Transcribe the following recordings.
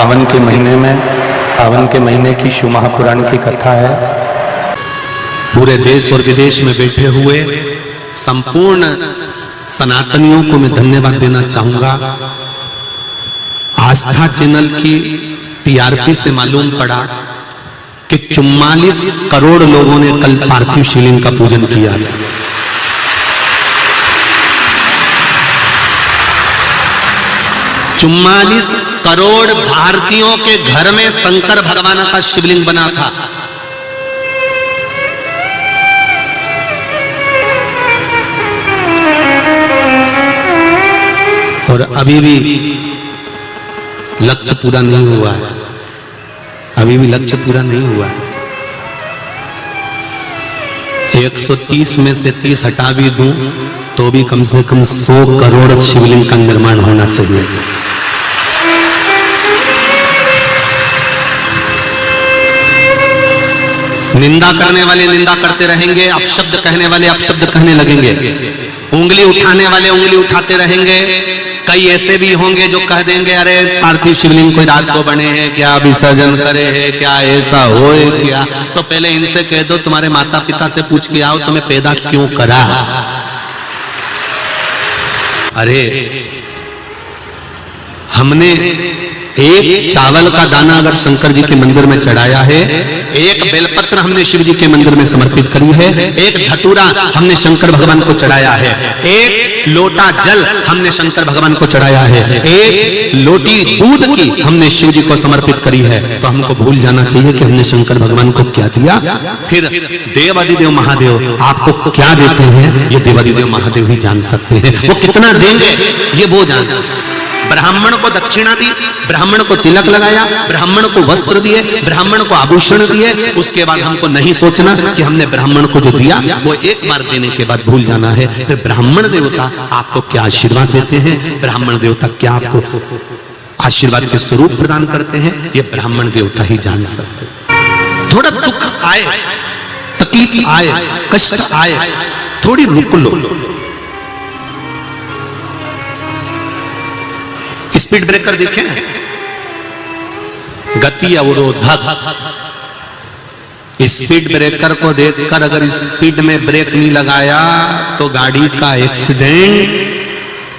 सावन के महीने में, सावन के महीने की शिव महापुराण की कथा है। पूरे देश और विदेश में बैठे हुए संपूर्ण सनातनियों को मैं धन्यवाद देना चाहूंगा। आस्था चैनल की टीआरपी से मालूम पड़ा कि 44 करोड़ लोगों ने कल पार्थिव शिवलिंग का पूजन किया। 44 करोड़ भारतीयों के घर में शंकर भगवान का शिवलिंग बना था। और अभी भी लक्ष्य पूरा नहीं हुआ है, अभी भी लक्ष्य पूरा नहीं हुआ है। 130 में से 30 हटा भी दूं तो भी कम से कम 100 करोड़ शिवलिंग का निर्माण होना चाहिए। निंदा करने वाले निंदा करते रहेंगे, अपशब्द कहने वाले अपशब्द कहने लगेंगे, उंगली उठाने वाले उंगली उठाते रहेंगे। कई ऐसे भी होंगे जो कह देंगे अरे पार्थिव शिवलिंग कोई रात को बने हैं क्या, विसर्जन करे हैं क्या, ऐसा हो क्या। तो पहले इनसे कह दो तुम्हारे माता पिता से पूछ के आओ तुम्हें पैदा क्यों करा। अरे हमने एक चावल का दाना अगर शंकर जी के मंदिर में चढ़ाया है, एक बेलपत्र हमने शिव जी के मंदिर में समर्पित करी है, एक धतूरा हमने शंकर भगवान को चढ़ाया है, एक लोटा जल हमने शंकर भगवान को चढ़ाया है, एक लोटी दूध की हमने शिव जी को समर्पित करी है। तो हमको भूल जाना चाहिए कि हमने शंकर भगवान को क्या दिया। फिर देवादिदेव महादेव आपको क्या देते हैं ये देवादिदेव महादेव ही जान सकते हैं। वो कितना देंगे ये वो जान सकते हैं। ब्राह्मण को दक्षिणा दी, ब्राह्मण को तिलक लगाया, ब्राह्मण को वस्त्र दिए, ब्राह्मण को आभूषण दिए। उसके बाद हमको नहीं सोचना कि हमने ब्राह्मण को जो दिया वो एक बार देने के बाद भूल जाना है। फिर ब्राह्मण देवता आपको क्या आशीर्वाद देते हैं, ब्राह्मण देवता क्या आपको आशीर्वाद के स्वरूप प्रदान करते हैं, ये ब्राह्मण देवता ही जान सकते हैं। थोड़ा दुख आए, तकलीफ आए, कष्ट आए, थोड़ी रुक लो। स्पीड ब्रेकर देखें, गति अवरोधक। स्पीड ब्रेकर को देखकर अगर स्पीड में ब्रेक नहीं लगाया तो गाड़ी का एक्सीडेंट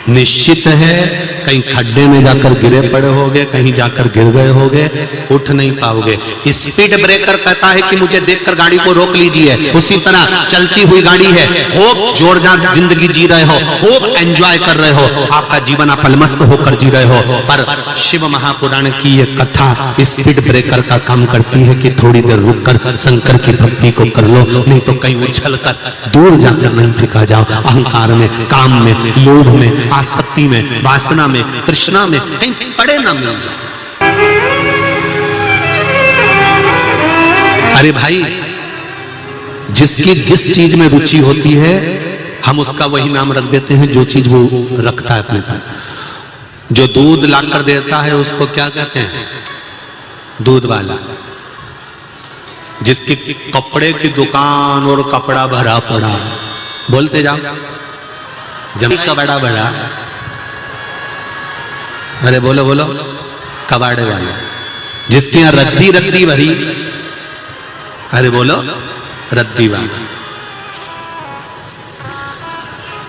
निश्चित है। कहीं खड्डे में जाकर गिरे पड़े होगे, कहीं जाकर गिर गए होगे, उठ नहीं पाओगे। स्पीड ब्रेकर कहता है कि मुझे देखकर गाड़ी को रोक लीजिए। उसी तरह चलती हुई गाड़ी है, खूब जोरदार जिंदगी जी रहे हो, खूब एंजॉय कर रहे हो, आपका जीवन आप अलमस्त होकर जी रहे हो। पर शिव महापुराण की ये कथा स्पीड ब्रेकर का काम करती है कि थोड़ी देर रुककर शंकर की भक्ति को कर लो, नहीं तो कहीं उछल कर दूर जाकर नहीं फेंका जाओ। अहंकार में, काम में, लोभ में, आसक्ति में, वासना में, तृष्णा में कहीं पड़े ना मिल जाए। अरे भाई, जिसकी जिस चीज में रुचि होती है हम उसका वही नाम रख देते हैं जो चीज वो रखता है अपने पास। जो दूध लाकर देता है उसको क्या कहते हैं, दूध वाला। जिसकी कपड़े की दुकान और कपड़ा भरा पड़ा, बोलते जाओ, जमीन का बड़ा बड़ा, अरे बोलो बोलो, कबाड़े वाला। जिसके यहां रद्दी रद्दी भरी, अरे बोलो रद्दी वाला।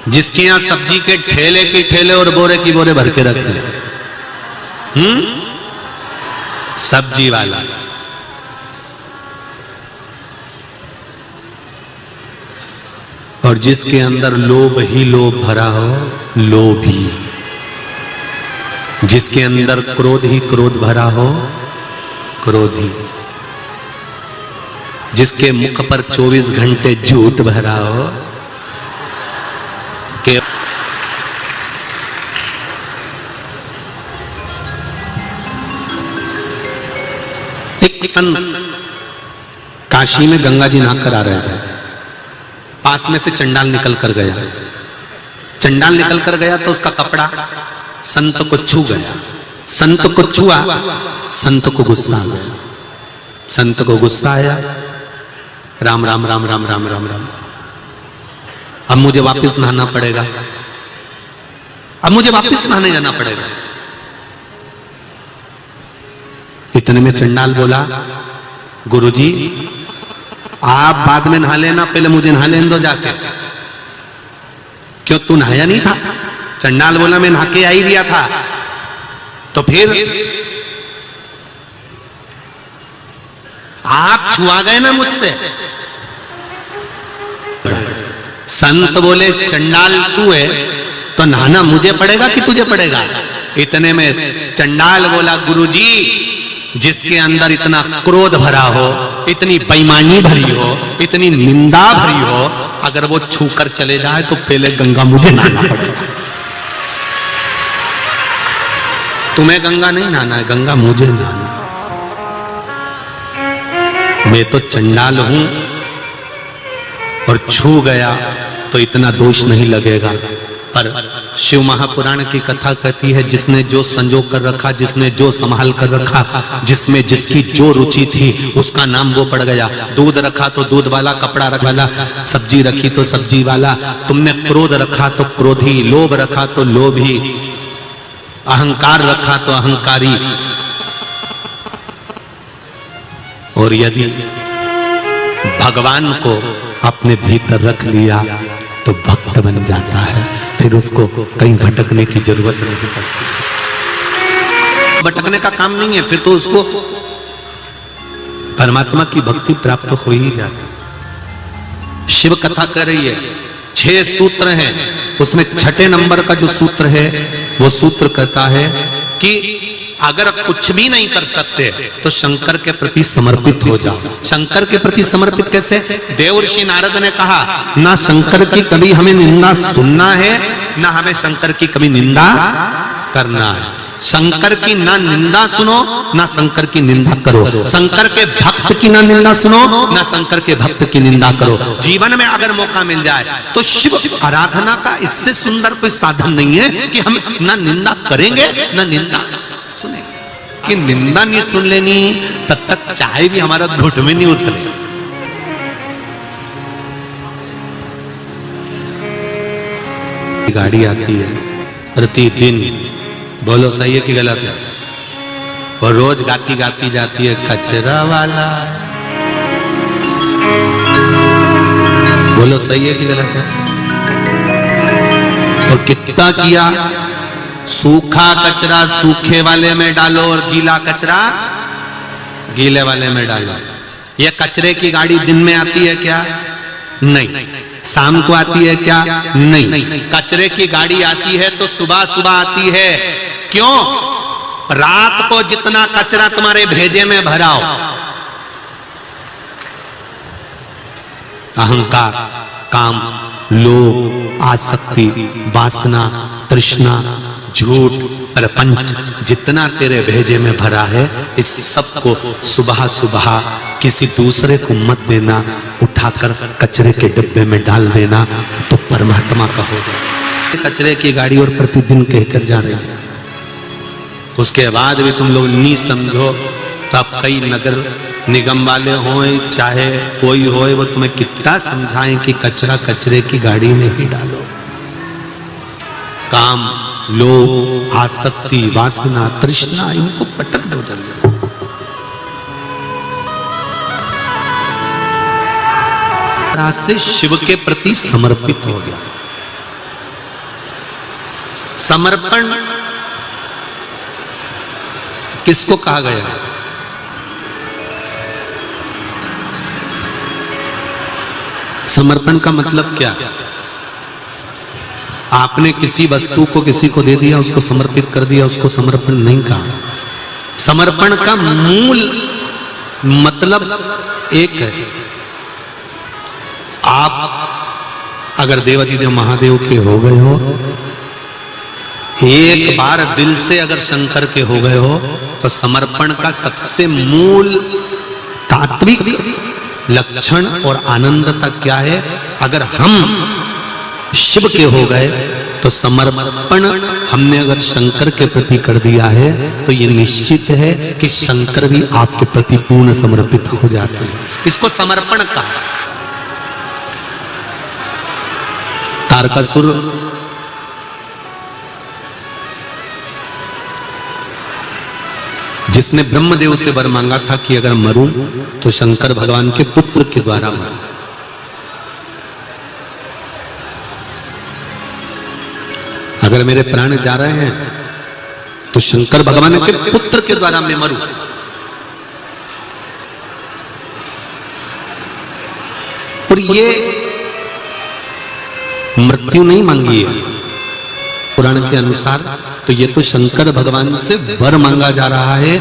जिसके यहां सब्जी के ठेले की ठेले और बोरे की बोरे भर के रखे, सब्जी वाला। और जिसके अंदर लोभ ही लोभ भरा हो, लोभी। जिसके अंदर क्रोध ही क्रोध भरा हो, क्रोधी। जिसके मुख पर 24 घंटे झूठ भरा हो, के एक संत काशी में गंगा जी नहाकर आ रहे थे। पास में से चंडाल निकल कर गया। चंडाल निकल कर गया तो उसका कपड़ा संत को छू गया। संत को छुआ, संत को गुस्सा आ गया। संत को गुस्सा आया, राम राम राम राम राम राम राम, अब मुझे वापस नहाना पड़ेगा, अब मुझे वापस नहाने जाना पड़ेगा। इतने में चंडाल बोला, गुरुजी आप बाद में नहा लेना, पहले मुझे नहा लेने दो जाके। क्यों, तू नहाया नहीं था? चंडाल बोला मैं नहा के आ ही दिया था। तो फिर आप छुआ गए ना मुझसे। संत बोले चंडाल तू है तो नहाना मुझे पड़ेगा कि तुझे पड़ेगा? इतने में चंडाल बोला, गुरुजी जिसके अंदर इतना क्रोध भरा हो, इतनी बेईमानी भरी हो, इतनी निंदा भरी हो, अगर वो छूकर चले जाए तो पहले गंगा मुझे नहाना पड़ेगा। तुम्हें गंगा नहीं नहाना है, गंगा मुझे नहाना। मैं तो चंडाल हूं और छू गया तो इतना दोष नहीं लगेगा, पर शिव महापुराण की कथा कहती है जिसने जो संजो कर रखा, जिसने जो संभाल कर रखा, जिसमें जिसकी जो रुचि थी उसका नाम वो पड़ गया। दूध रखा तो दूध वाला, कपड़ा रख वाला, सब्जी रखी तो सब्जी वाला। तुमने क्रोध रखा तो क्रोधी, लोभ रखा तो लोभी, अहंकार रखा तो अहंकारी। और यदि भगवान को अपने भीतर रख लिया तो भक्त बन जाता है, फिर उसको कहीं भटकने की जरूरत नहीं पड़ती। भटकने का काम नहीं है, फिर तो उसको परमात्मा की भक्ति प्राप्त हो ही जाती। शिव कथा कर रही है, 6 सूत्र हैं, उसमें 6ठे नंबर का जो सूत्र है वो सूत्र कहता है कि अगर कुछ भी नहीं कर सकते तो शंकर के प्रति समर्पित हो जाओ। शंकर के प्रति समर्पित कैसे? देवर्षि नारद ने कहा, ना शंकर की कभी हमें निंदा सुनना है, ना हमें शंकर की कभी निंदा करना है। शंकर की ना निंदा सुनो, ना शंकर की निंदा करो। शंकर के भक्त की ना निंदा सुनो, ना शंकर के भक्त की निंदा करो। जीवन में अगर मौका मिल जाए तो शिव आराधना का इससे सुंदर कोई साधन नहीं है कि हम ना निंदा करेंगे ना निंदा सुनेंगे। कि निंदा नहीं सुन लेनी तब तक चाहे भी हमारा घुट में नहीं उतरे। गाड़ी आती है प्रतिदिन, बोलो सही है कि गलत है? और रोज गाती गाती जाती है, कचरा वाला। बोलो सही है कि गलत है? और कितना किया, सूखा कचरा सूखे वाले में डालो और गीला कचरा गीले वाले में डालो। यह कचरे की गाड़ी दिन में आती है क्या? नहीं। शाम को आती है क्या? नहीं। कचरे की गाड़ी आती है तो सुबह सुबह आती है। क्यों? रात को जितना कचरा तुम्हारे भेजे में भराओ, अहंकार, काम, लोभ, आसक्ति, वासना, तृष्णा, झूठ, प्रपंच, जितना तेरे भेजे में भरा है, इस सब को सुबह सुबह किसी दूसरे को मत देना, उठाकर कचरे के डिब्बे में डाल देना, तो परमात्मा का हो जाए। कचरे की गाड़ी और प्रतिदिन कहकर जा रही है, उसके बाद भी तुम लोग नहीं समझो तो अब कई नगर निगम वाले हों चाहे कोई होए, वो तुम्हें कितना समझाएं कि कचरा कचरे की गाड़ी में ही डालो। काम, लोभ, आसक्ति, वासना, तृष्णा, इनको पटक दो जल्दी। से शिव के प्रति समर्पित हो गया। समर्पण किसको कहा गया? समर्पण का मतलब क्या? आपने किसी वस्तु को किसी को दे दिया, उसको समर्पित कर दिया, उसको समर्पण नहीं कहा। समर्पण का मूल मतलब एक है। आप अगर देवाधिदेव महादेव के हो गए हो, एक बार दिल से अगर शंकर के हो गए हो, तो समर्पण का सबसे मूल तात्विक लक्षण और आनंदता क्या है? अगर हम शिव के हो गए तो समर्पण हमने अगर शंकर के प्रति कर दिया है, तो ये निश्चित है कि शंकर भी आपके प्रति पूर्ण समर्पित हो जाते हैं। इसको समर्पण का। तारकासुर जिसने ब्रह्मदेव से वर मांगा था कि अगर मरूं तो शंकर भगवान के पुत्र के द्वारा मरूं। अगर मेरे प्राण जा रहे हैं तो शंकर भगवान के पुत्र के द्वारा मैं मरूं। और ये मृत्यु नहीं मांगी है पुराण के अनुसार, तो ये तो शंकर भगवान से वर मांगा जा रहा है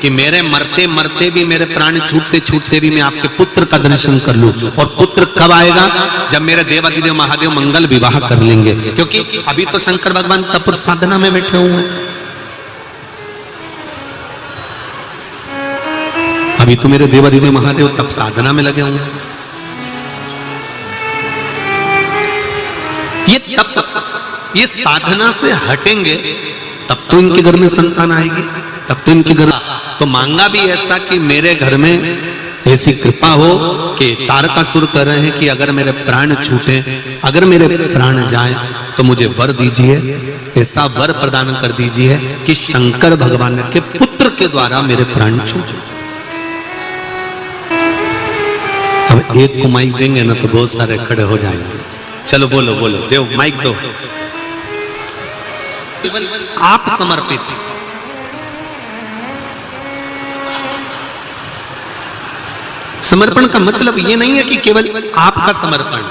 कि मेरे मरते मरते भी, मेरे प्राण छूटते छूटते भी मैं आपके पुत्र का दर्शन कर लूं। और पुत्र कब आएगा? जब मेरे देवादिदेव महादेव मंगल विवाह कर लेंगे, क्योंकि अभी तो शंकर भगवान तप और साधना में बैठे हुए हैं। अभी तो मेरे देवादिदेव महादेव तप साधना में लगे हुए हैं। ये तप, ये साधना से हटेंगे तब तो इनके घर में संतान आएगी, तब तो इनके घर। तो मांगा भी ऐसा कि मेरे घर में ऐसी कृपा हो कि तारकासुर कह रहे हैं कि अगर मेरे प्राण छूटे, अगर मेरे प्राण जाएं तो मुझे वर दीजिए, ऐसा वर प्रदान कर दीजिए कि शंकर भगवान के पुत्र के द्वारा मेरे प्राण छूटे। अब एक को माइक देंगे ना तो बहुत सारे खड़े हो जाएंगे। चलो बोलो बोलो, देव माइक दो। आप समर्पित हैं। समर्पण का मतलब ये नहीं है कि केवल आपका समर्पण।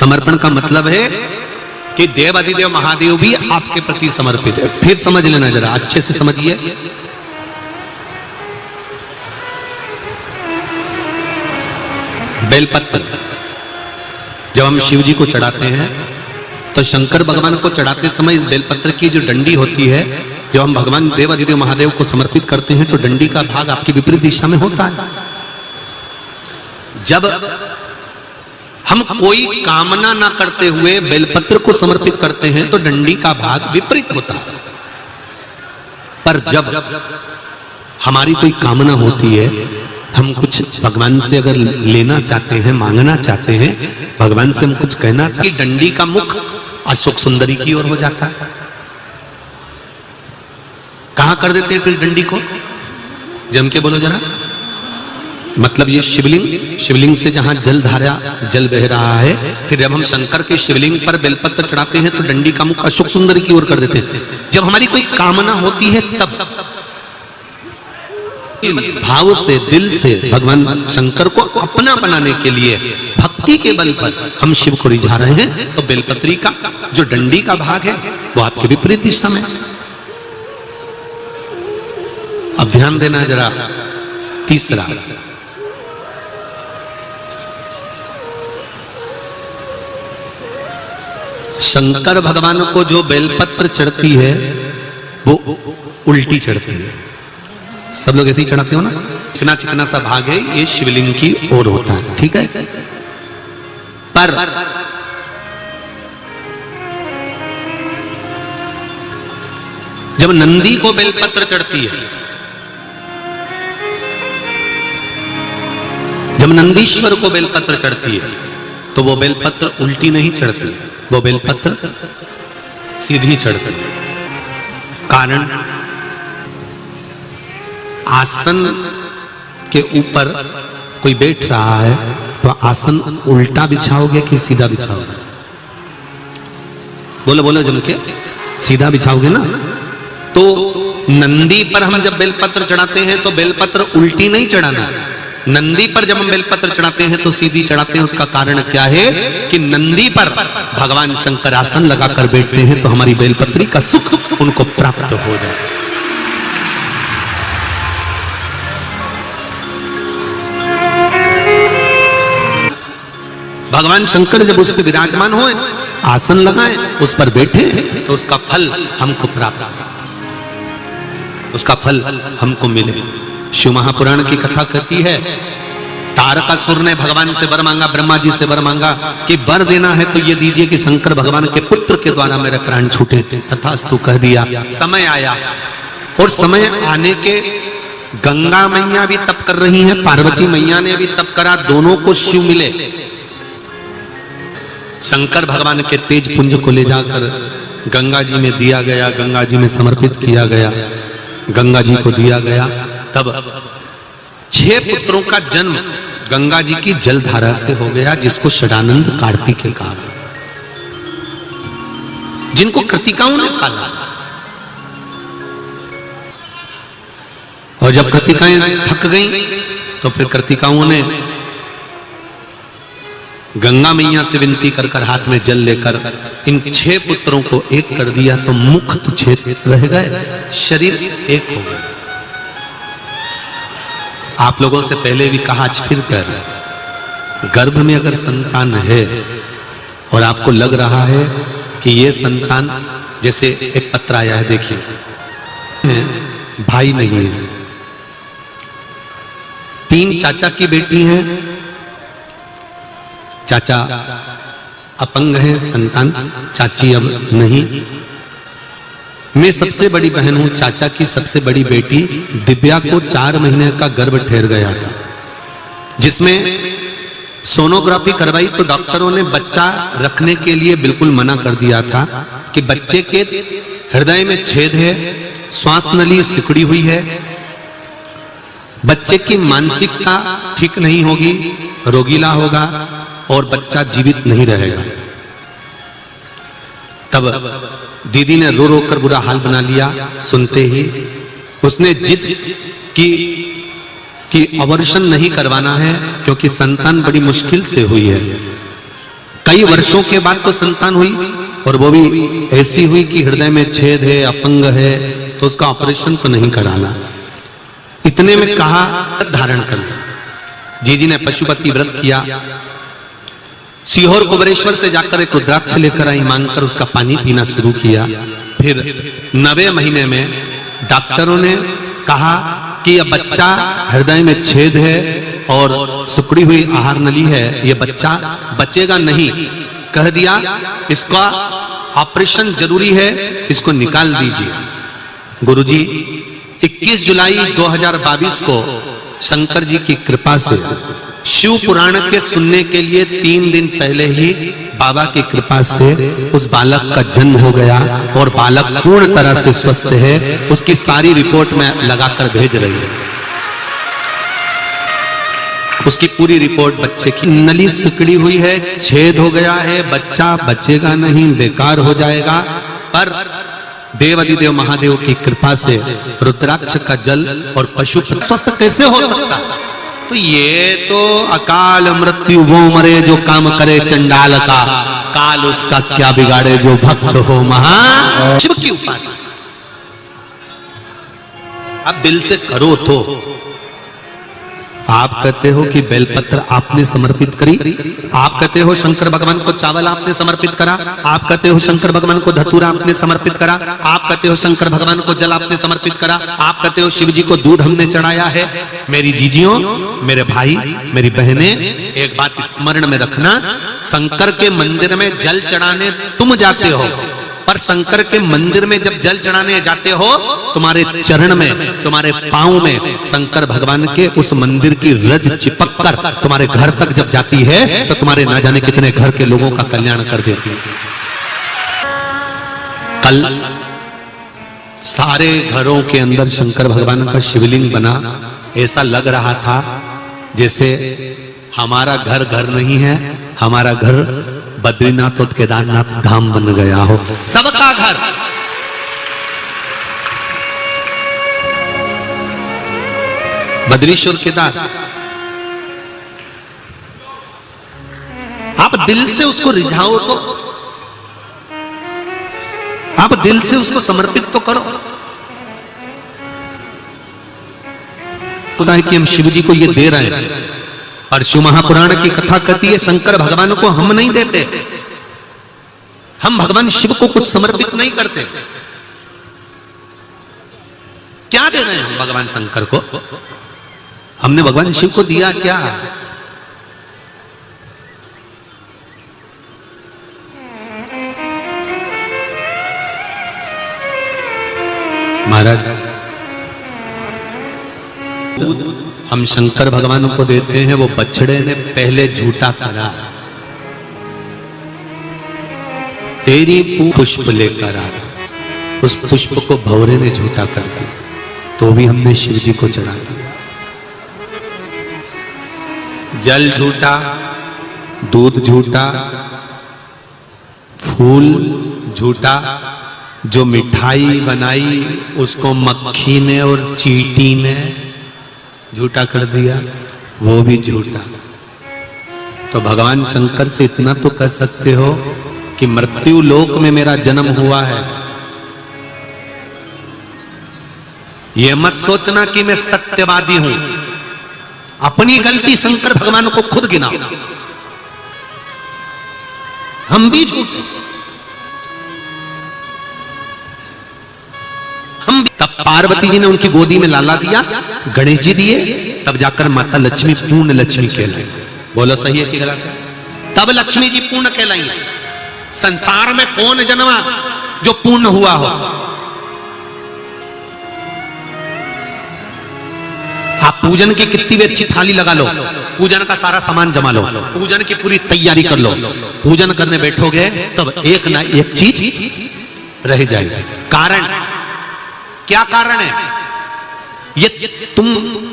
समर्पण का मतलब है कि देवादिदेव महादेव भी आपके प्रति समर्पित है। फिर समझ लेना, जरा अच्छे से समझिए। बेलपत्र जब हम शिव जी को चढ़ाते हैं तो शंकर भगवान को चढ़ाते समय इस बेलपत्र की जो डंडी होती है, जब हम भगवान देवादिदेव महादेव को समर्पित करते हैं तो डंडी का भाग आपकी विपरीत दिशा में होता है। जब हम कोई कामना ना करते हुए बेलपत्र को समर्पित करते हैं तो डंडी का भाग विपरीत होता है। पर जब हमारी कोई कामना होती है, हम कुछ भगवान से अगर लेना चाहते हैं, मांगना चाहते हैं, भगवान से हम कुछ कहना चाहते हैं, डंडी का मुख अशोक सुंदरी की ओर हो जाता है। कहां कर देते हैं फिर डंडी को? जम के बोलो जरा। मतलब ये शिवलिंग, शिवलिंग से जहां जल धारा, जल बह रहा है, फिर जब हम शंकर के शिवलिंग पर बेलपत्र चढ़ाते हैं तो डंडी का मुख अशोक सुंदरी की ओर कर देते हैं। जब हमारी कोई कामना होती है तब भाव से, दिल से भगवान शंकर को अपना बनाने के लिए भक्ति के बल पर हम शिव को रिझा रहे हैं, तो बेलपत्री का जो डंडी का भाग है वो आपके विपरीत दिशा में। अब ध्यान देना जरा। तीसरा, शंकर भगवान को जो बेलपत्र चढ़ती है वो उल्टी चढ़ती है। सब लोग ऐसे ही चढ़ाते हो ना? चिकना चिकना सा भाग है, ये शिवलिंग की ओर होता है, ठीक है। पर जब नंदी को बेलपत्र चढ़ती है, जब नंदीश्वर को बेलपत्र चढ़ती है, तो वो बेलपत्र उल्टी नहीं चढ़ती, वो बेलपत्र सीधी चढ़ती है। कारण आसन के ऊपर कोई बैठ रहा है तो आसन उल्टा बिछाओगे कि सीधा बिछाओगे? बोलो बोलो जम के। सीधा बिछाओगे ना? तो नंदी पर हम जब बेलपत्र चढ़ाते हैं तो बेलपत्र उल्टी नहीं चढ़ाना। नंदी पर जब हम बेलपत्र चढ़ाते हैं तो सीधी चढ़ाते हैं। उसका कारण क्या है कि नंदी पर भगवान शंकर आसन लगाकर बैठते हैं तो हमारी बेलपत्री का सुख उनको प्राप्त हो जाए। भगवान शंकर जब उस पर विराजमान होए, आसन लगाए, उस पर बैठे, तो उसका फल हमको प्राप्त, उसका फल हमको मिले। शिव महापुराण की कथा कहती है, तारकासुर ने भगवान से वर मांगा, ब्रह्मा जी से वर मांगा कि वर देना है तो ये दीजिए कि शंकर भगवान के पुत्र के द्वारा मेरे प्राण छूटे। तथास्तु कह दिया। समय आया, और समय आने के गंगा मैया भी तप कर रही हैं, पार्वती मैया ने भी तप करा, दोनों को शिव मिले। शंकर भगवान के तेज पुंज को ले जाकर गंगा जी में दिया गया, गंगा जी में समर्पित किया गया, गंगा जी को दिया गया। तब 6 पुत्रों का जन्म गंगा जी की जलधारा से हो गया, जिसको षडानंद कार्तिकेय कहा, जिनको कृतिकाओं ने पाला। और जब कृतिकाएं थक गईं तो फिर कृतिकाओं ने गंगा मैया से विनती कर कर हाथ में जल लेकर इन 6 पुत्रों को एक कर दिया, तो मुख तो 6 रह गए, शरीर एक हो गया। आप लोगों से पहले भी कहा, आज फिर कह रहे हैं, गर्भ में अगर संतान है और आपको लग रहा है कि ये संतान, जैसे एक पत्र आया है, देखिए, भाई नहीं है, 3 चाचा की बेटी हैं, चाचा अपंग है, संतान, चाची अब नहीं। मैं सबसे बड़ी बहन हूं, चाचा की सबसे बड़ी बेटी दिव्या को 4 महीने का गर्भ ठहर गया था, जिसमें सोनोग्राफी करवाई तो डॉक्टरों ने बच्चा रखने के लिए बिल्कुल मना कर दिया था कि बच्चे के हृदय में छेद है, श्वास नली सिकुड़ी हुई है, बच्चे की मानसिकता ठीक नहीं होगी, रोगीला होगा और बच्चा जीवित नहीं रहेगा। तब दीदी ने रो रो कर बुरा हाल बना लिया। सुनते ही उसने जिद की कि अबॉर्शन नहीं करवाना है, क्योंकि संतान बड़ी मुश्किल से हुई है। कई वर्षों के बाद तो संतान हुई, और वो भी ऐसी हुई कि हृदय में छेद है, अपंग है, तो उसका ऑपरेशन तो नहीं कराना। इतने में कहा धारण कर ले। जीजी ने पशुपति व्रत किया, सीहोर कुबरेश्वर से जाकर एक रुद्राक्ष लेकर आई, मांगकर उसका पानी पीना शुरू किया। फिर 9वें महीने में डॉक्टरों ने कहा कि यह बच्चा हृदय में छेद है और सिकुड़ी हुई आहार नली है, यह बच्चा बचेगा नहीं। कह दिया इसका ऑपरेशन जरूरी है, इसको निकाल दीजिए। गुरुजी 21 जुलाई 2022 को शंकर जी की कृपा से शिव पुराण के सुनने के लिए 3 दिन पहले ही बाबा की कृपा से उस बालक का जन्म हो गया, और बालक पूर्ण तरह से स्वस्थ है। उसकी सारी रिपोर्ट मैं लगाकर भेज रही हूं। उसकी पूरी रिपोर्ट, बच्चे की नली सिकुड़ी हुई है, छेद हो गया है, बच्चा बचेगा नहीं, बेकार हो जाएगा। पर देवाधिदेव महादेव की कृपा से रुद्राक्ष का जल और पशु स्वस्थ कैसे हो सकता? तो ये तो अकाल मृत्यु वो मरे जो काम करे चंडाल का, काल उसका क्या बिगाड़े जो भक्त हो महा शिव की उपासना। अब दिल से करो तो। आप कहते हो कि बेलपत्र आपने समर्पित करी, आप कहते हो शंकर भगवान को चावल आपने समर्पित करा, आप कहते हो शंकर भगवान को धतूरा आपने समर्पित करा, आप कहते हो शंकर भगवान को जल आपने समर्पित करा, आप कहते हो शिव जी को दूध हमने चढ़ाया है। मेरी जीजियों, मेरे भाई, मेरी बहनें, एक बात स्मरण में रखना, शंकर के मंदिर में जल चढ़ाने तुम जाते हो, पर शंकर के मंदिर में जब जल चढ़ाने जाते हो, तुम्हारे चरण में, तुम्हारे पांव में शंकर भगवान के उस मंदिर की रज चिपक कर तुम्हारे घर तक जब जाती है, तो तुम्हारे ना जाने कितने घर के लोगों का कल्याण कर देती है। कल सारे घरों के अंदर शंकर भगवान का शिवलिंग बना। ऐसा लग रहा था जैसे हमारा घर घर नहीं है, हमारा घर बद्रीनाथ और केदारनाथ धाम बन गया हो, सबका घर। बद्रीश्वर केदार, आप दिल से उसको रिझाओ तो, आप दिल से उसको समर्पित तो करो। होता है कि हम शिव जी को ये दे रहे हैं, और शिव महापुराण की कथा कहती है शंकर भगवान को हम नहीं देते, हम भगवान शिव को कुछ समर्पित नहीं करते। क्या दे रहे हैं हम भगवान शंकर को? हमने भगवान शिव को दिया क्या? महाराज, हम शंकर भगवान को देते हैं, वो बछड़े ने पहले झूठा करा। तेरी पुष्प लेकर आ, उस पुष्प को भौरे ने झूठा कर दिया, तो भी हमने शिव जी को चढ़ा दिया। जल झूठा, दूध झूठा, फूल झूठा, जो मिठाई बनाई उसको मक्खी ने और चींटी ने झूठा कर दिया, वो भी झूठा। तो भगवान शंकर से इतना तो कह सकते हो कि मृत्यु लोक में मेरा जन्म हुआ है। यह मत सोचना कि मैं सत्यवादी हूं। अपनी गलती शंकर भगवान को खुद गिनाओ। हम भी झूठे, हम भी। तब पार्वती जी ने उनकी गोदी में लाला दिया, गणेश जी दिए, तब जाकर माता लक्ष्मी पूर्ण लक्ष्मी कहलाई। बोलो सही है कि गलत है? तब लक्ष्मी जी पूर्ण कहलाई। संसार में कौन जन्मा जो पूर्ण हुआ हो? आप पूजन की कितनी भी अच्छी थाली लगा लो, पूजन का सारा सामान जमा लो, पूजन की पूरी तैयारी कर लो, पूजन करने बैठोगे तब एक ना एक चीज रह जाएगी। कारण क्या कारण है?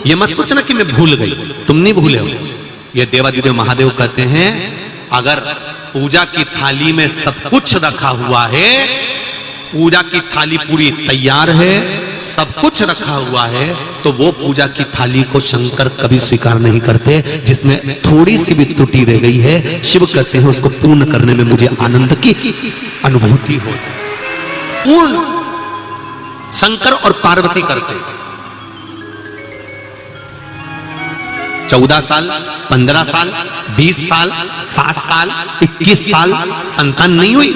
ये मत सोचना कि मैं भूल गई, तुम नहीं भूले हो। ये देवादिदेव महादेव कहते हैं अगर पूजा की थाली में सब कुछ रखा हुआ है, पूजा की थाली पूरी तैयार है, सब कुछ रखा हुआ है, तो वो पूजा की थाली को शंकर कभी स्वीकार नहीं करते। जिसमें थोड़ी सी भी त्रुटि रह गई है, शिव कहते हैं उसको पूर्ण करने में मुझे आनंद की अनुभूति हो। पूर्ण शंकर और पार्वती करते हैं। 14 साल, 15 साल, 20 साल, 7 साल, 21 साल संतान नहीं हुई।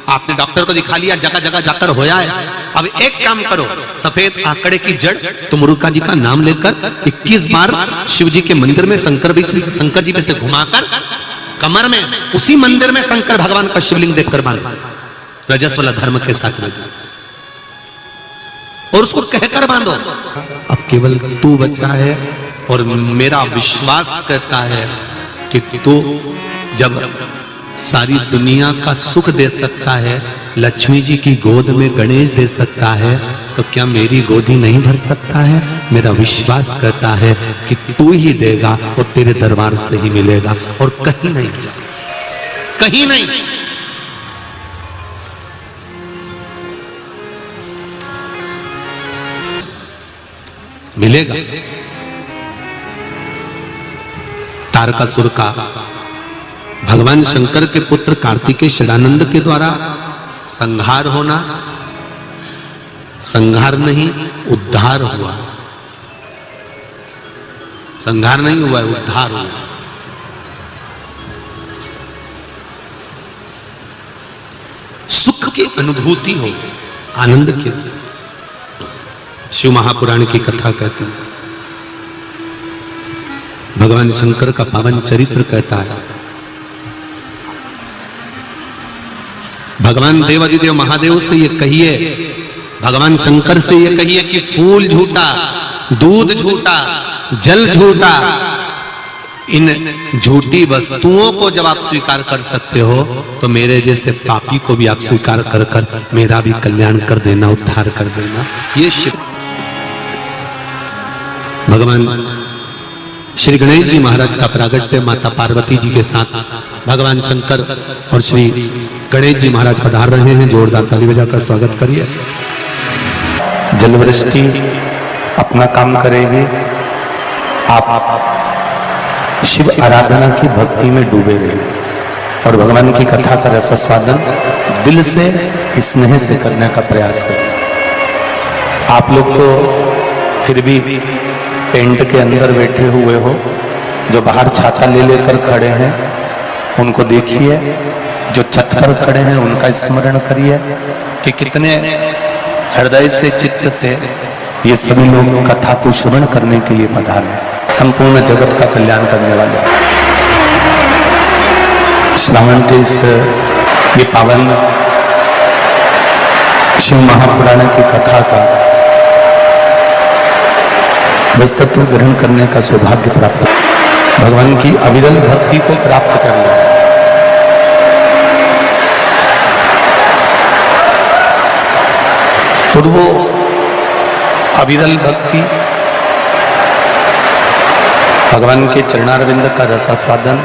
आपने डॉक्टर को दिखा लिया, जगह जगह जाकर होया है। अब एक काम करो, सफेद आंकड़े की जड़ तुमरुका जी का नाम लेकर 21 बार शिव जी के मंदिर में शंकर जी में से घुमाकर कमर में उसी मंदिर में शंकर भगवान का शिवलिंग देखकर बांधो, रजस्वला धर्म के साथ में, और उसको कहकर बांधो अब केवल तू बचा है। और मेरा विश्वास कहता है कि तू जब सारी दुनिया का सुख दे सकता है, लक्ष्मी जी की गोद में गणेश दे सकता है, तो क्या मेरी गोदी नहीं भर सकता है? मेरा विश्वास कहता है कि तू ही देगा और तेरे दरबार से ही मिलेगा और कहीं नहीं जाएगा, कहीं नहीं। मिलेगा। तारकासुर का भगवान शंकर के पुत्र कार्तिकेय षडानंद के द्वारा संहार होना, संहार नहीं उद्धार हुआ, संहार नहीं हुआ, उद्धार हुआ। सुख की अनुभूति हो, आनंद की। शिव महापुराण की कथा कहती है, भगवान शंकर का पावन चरित्र कहता है, भगवान देवादिदेव महादेव से ये कहिए, भगवान शंकर से ये कहिए कि फूल झूठा, दूध झूठा, जल झूठा, इन झूठी वस्तुओं को जब आप स्वीकार कर सकते हो, तो मेरे जैसे पापी को भी आप स्वीकार कर कर मेरा भी कल्याण कर देना, उद्धार कर देना। ये शिव भगवान श्री गणेश जी महाराज का प्रागट्य माता पार्वती जी के साथ भगवान शंकर और श्री गणेश जी महाराज पधार रहे हैं। जोरदार ताली बजाकर स्वागत करिए। जलवृष्टि अपना काम करेगी, आप शिव आराधना की भक्ति में डूबे रहिए और भगवान की कथा का रसास्वादन दिल से, स्नेह से करने का प्रयास करिए। आप लोग तो फिर भी टेंट के अंदर बैठे हुए हो, जो बाहर छाता ले लेकर खड़े हैं उनको देखिए, जो छत पर खड़े हैं उनका स्मरण करिए कि कितने हृदय से, चित्त से ये सभी लोग कथा को श्रवण करने के लिए पधारे, संपूर्ण जगत का कल्याण करने वाले। श्रावण के इस ये पावन शिव महापुराण की कथा का वस्तुत्व ग्रहण करने का सौभाग्य प्राप्त, भगवान की अविरल भक्ति को प्राप्त कर लिया। और वो अविरल भक्ति, भगवान के चरणारविंद का रसास्वादन,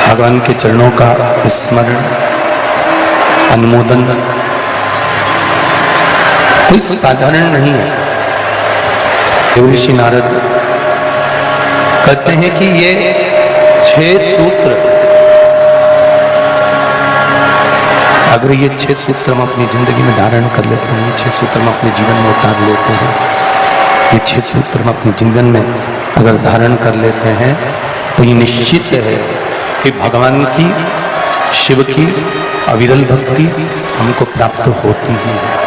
भगवान के चरणों का स्मरण, अनुमोदन कोई साधारण नहीं है। ऋषि नारद कहते हैं कि ये 6 सूत्र, अगर ये 6 सूत्र हम अपनी जिंदगी में धारण कर लेते हैं, 6 सूत्र हम अपने जीवन में उतार लेते हैं, ये 6 सूत्र हम अपने जीवन में अगर धारण कर लेते हैं, तो ये निश्चित है कि भगवान की, शिव की अविरल भक्ति हमको प्राप्त होती ही है।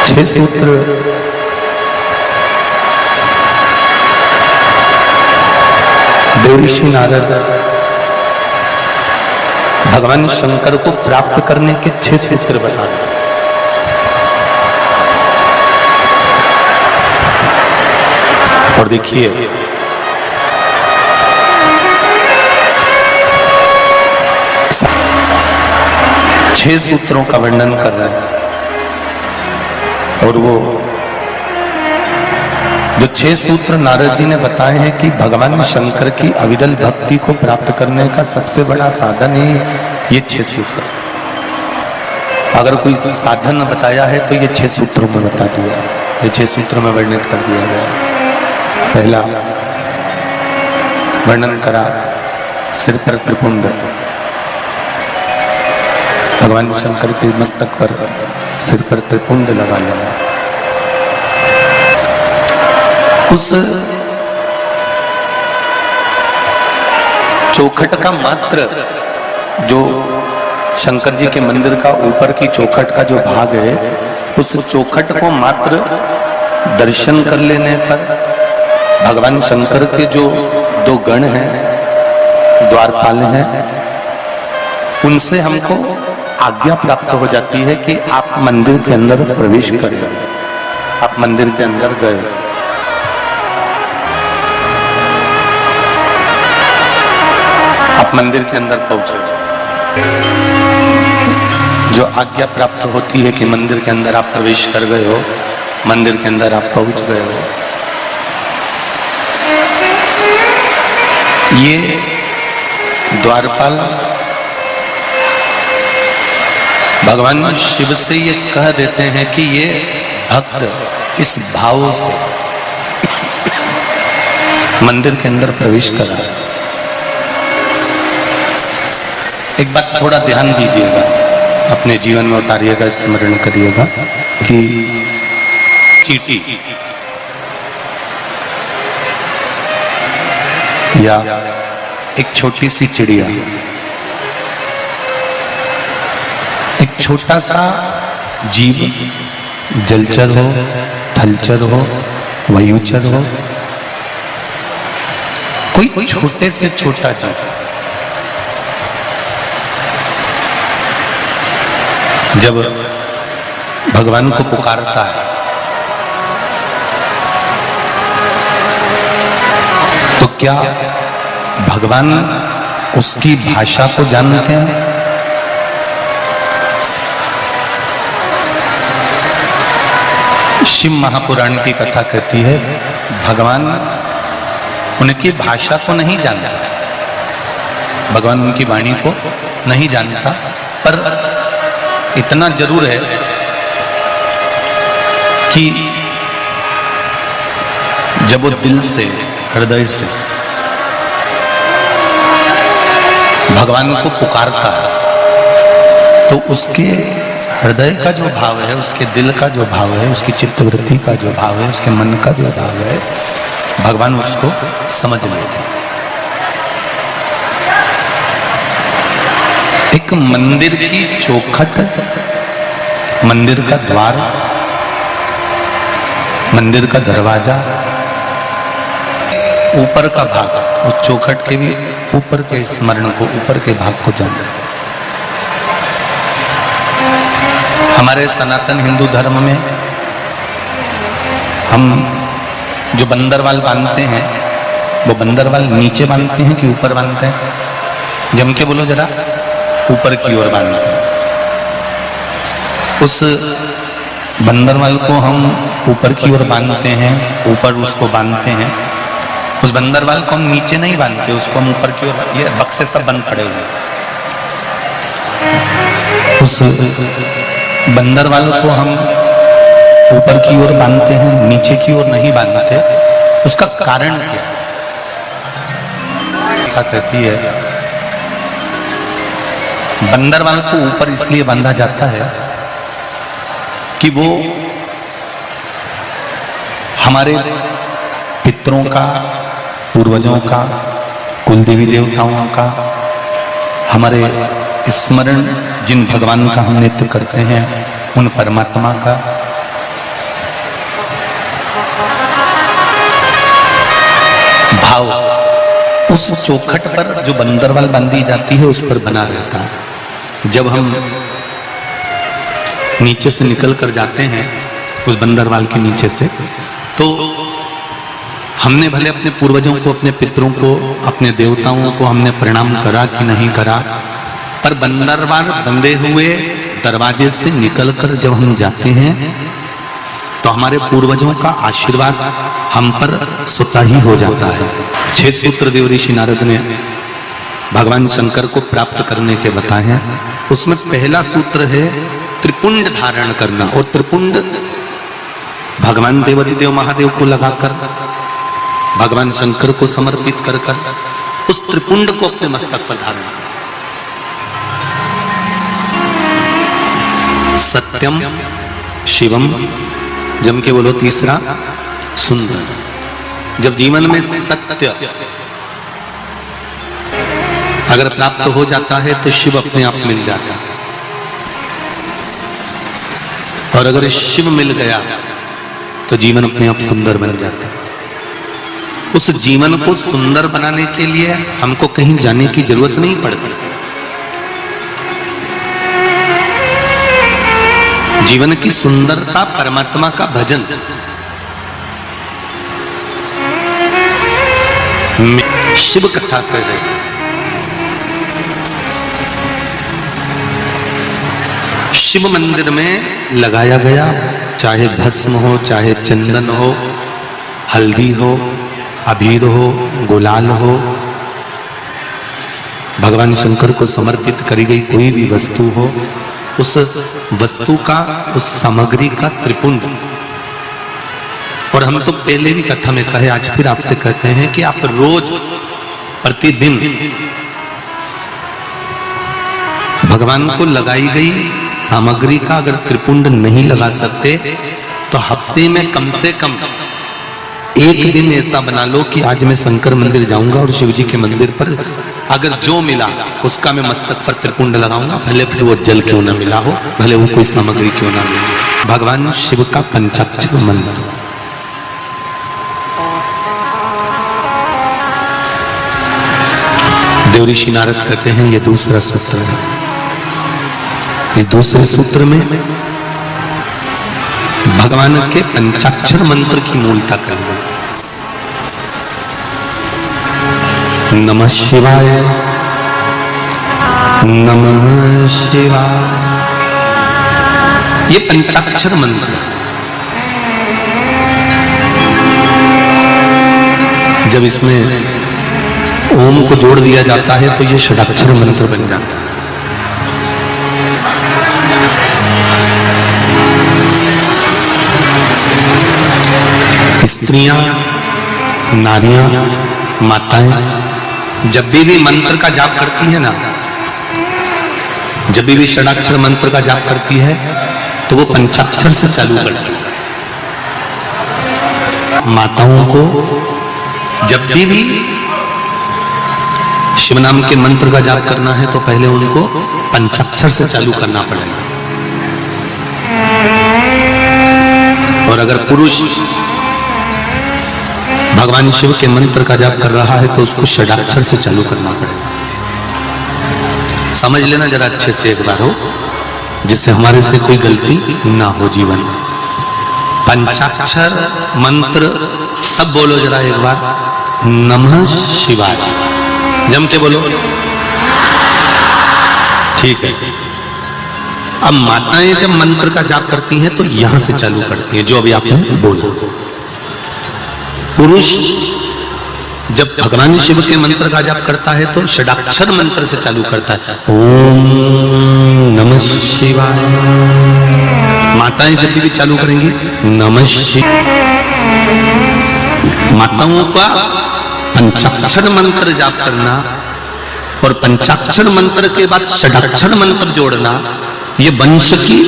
6 सूत्र देवऋषि नारद भगवान शंकर को प्राप्त करने के 6 सूत्र बता रहे। और देखिए, छह सूत्रों का वर्णन कर रहा है, और वो जो 6 सूत्र नारद जी ने बताए हैं कि भगवान शंकर की अविरल भक्ति को प्राप्त करने का सबसे बड़ा साधन ही ये 6 सूत्र। अगर कोई साधन बताया है तो ये 6 सूत्रों में बता दिया, ये 6 सूत्रों में वर्णित कर दिया गया। पहला वर्णन करा सिर पर त्रिपुंड, भगवान शंकर के मस्तक पर सिर पर त्रिपुंड लगा लेना। उस चौखट का मात्र, जो शंकर जी के मंदिर का ऊपर की चौखट का जो भाग है, उस चौखट को मात्र दर्शन कर लेने पर भगवान शंकर के जो 2 गण हैं, द्वारपाल हैं, उनसे हमको आज्ञा प्राप्त हो जाती है कि आप मंदिर के अंदर प्रवेश करें। आप मंदिर के अंदर गए, आप मंदिर के अंदर पहुंचे, जो आज्ञा प्राप्त होती है कि मंदिर के अंदर आप प्रवेश कर गए हो, मंदिर के अंदर आप पहुंच गए हो, ये द्वारपाल भगवान शिव से ये कह देते हैं कि ये भक्त इस भाव से मंदिर के अंदर प्रवेश करा। एक बात थोड़ा ध्यान दीजिएगा, अपने जीवन में उतारिएगा, स्मरण करिएगा कि चींटी या एक छोटी सी चिड़िया, एक छोटा सा जीव, जलचर हो, थलचर हो, वायुचर हो, कोई छोटे से छोटा जीव जब भगवान को पुकारता है तो क्या भगवान उसकी भाषा को जानते हैं? शिव महापुराण की कथा कहती है भगवान उनकी भाषा को नहीं जानता, भगवान उनकी वाणी को नहीं जानता, पर इतना जरूर है कि जब वो दिल से, हृदय से भगवान को पुकारता है तो उसके हृदय का जो भाव है, उसके दिल का जो भाव है, उसकी चित्तवृत्ति का जो भाव है, उसके मन का जो भाव है, भगवान उसको समझ लेते। एक मंदिर की चौखट, मंदिर का द्वार, मंदिर का दरवाजा, ऊपर का भाग, उस चौखट के भी ऊपर के स्मरण को, ऊपर के भाग को जान। हमारे सनातन हिंदू धर्म में हम जो बंदरवाल बांधते हैं, वो बंदरवाल नीचे बांधते हैं कि ऊपर बांधते हैं? जम के बोलो जरा, ऊपर की ओर बांधते हैं। उस बंदरवाल को हम ऊपर की ओर बांधते हैं, ऊपर उसको बांधते हैं। उस बंदरवाल को हम नीचे नहीं बांधते, उसको हम ऊपर की ओर, ये बक्से सब बंद पड़े हुए। उस बंदरवाल को हम ऊपर की ओर बांधते हैं, नीचे की ओर नहीं बांधते। उसका कारण क्या है? क्या कहती है, बंदरवाल को ऊपर इसलिए बांधा जाता है कि वो हमारे पितरों का, पूर्वजों का, कुल देवी देवताओं का, हमारे स्मरण जिन भगवान का हम नित्य करते हैं उन परमात्मा का, भाव उस चौखट पर जो बंदरवाल बांधी जाती है उस पर बना रहता है। जब हम नीचे से निकल कर जाते हैं उस बंदरवाल के नीचे से, तो हमने भले अपने पूर्वजों को, अपने पितरों को, अपने देवताओं को हमने प्रणाम करा कि नहीं करा, पर बंदरवाल बंधे हुए दरवाजे से निकलकर जब हम जाते हैं तो हमारे पूर्वजों का आशीर्वाद हम पर स्वतः ही हो जाता है। 6 सूत्र देव ऋषि नारद ने भगवान शंकर को प्राप्त करने के बताए हैं। उसमें पहला सूत्र है त्रिपुंड धारण करना, और त्रिपुंड भगवान देवादिदेव महादेव को लगाकर, भगवान शंकर को समर्पित कर कर उस त्रिपुंड को अपने मस्तक पर धारण करना। सत्यम, शिवम, जम के बोलो तीसरा, सुंदर। जब जीवन में सत्य अगर प्राप्त हो जाता है तो शिव अपने आप मिल जाता है, और अगर शिव मिल गया तो जीवन अपने आप सुंदर बन जाता है। उस जीवन को सुंदर बनाने के लिए हमको कहीं जाने की जरूरत नहीं पड़ती। जीवन की सुंदरता परमात्मा का भजन। शिव कथा कर रहे, शिव मंदिर में लगाया गया, चाहे भस्म हो, चाहे चंदन हो, हल्दी हो, अबीर हो, गुलाल हो, भगवान शंकर को समर्पित करी गई कोई भी वस्तु हो, उस वस्तु का, उस सामग्री का त्रिपुंड। और हम तो पहले भी कथा में कहे, आज फिर आपसे कहते हैं कि आप रोज प्रतिदिन भगवान को लगाई गई सामग्री का अगर त्रिपुंड नहीं लगा सकते तो हफ्ते में कम से कम एक दिन ऐसा बना लो कि आज मैं शंकर मंदिर जाऊंगा और शिव जी के मंदिर पर अगर जो मिला उसका मैं मस्तक पर त्रिपुंड लगाऊंगा, भले फिर वो जल क्यों ना मिला हो, भले वो कोई सामग्री क्यों ना मिले। भगवान शिव का पंचाक्षर मंत्र। देव ऋषि नारद कहते हैं ये दूसरा सूत्र है। इस दूसरे सूत्र में भगवान के पंचाक्षर मंत्र की मूलता कर लो। नमः शिवाय, नमः शिवाय, ये पंचाक्षर मंत्र। जब इसमें ओम को जोड़ दिया जाता है तो ये षडाक्षर मंत्र बन जाता है। स्त्रियां, नारियां, माताएं जब भी मंत्र का जाप करती है ना, जब भी षडाक्षर मंत्र का जाप करती है तो वो पंचाक्षर से चालू करती है। माताओं को जब भी शिव नाम के मंत्र का जाप करना है तो पहले उनको पंचाक्षर से चालू करना पड़ेगा। और अगर पुरुष भगवान शिव के मंत्र का जाप कर रहा है तो उसको षडाक्षर से चालू करना पड़ेगा। समझ लेना जरा अच्छे से एक बार हो, जिससे हमारे से कोई गलती ना हो जीवन। पंचाक्षर मंत्र सब बोलो जरा एक बार। नमः शिवाय, जम के बोलो। ठीक है, अब माताएं जब मंत्र का जाप करती हैं तो यहां से चालू करती हैं, जो अभी आपने बोला। पुरुष जब भगवान शिव के मंत्र का जाप करता है तो षडाक्षर मंत्र से चालू करता है, ओम नमः शिवाय। माताएं जब भी चालू करेंगी नमः शिवाय। माताओं का पंचाक्षर मंत्र जाप करना और पंचाक्षर मंत्र के बाद षडाक्षर मंत्र जोड़ना, ये वंश की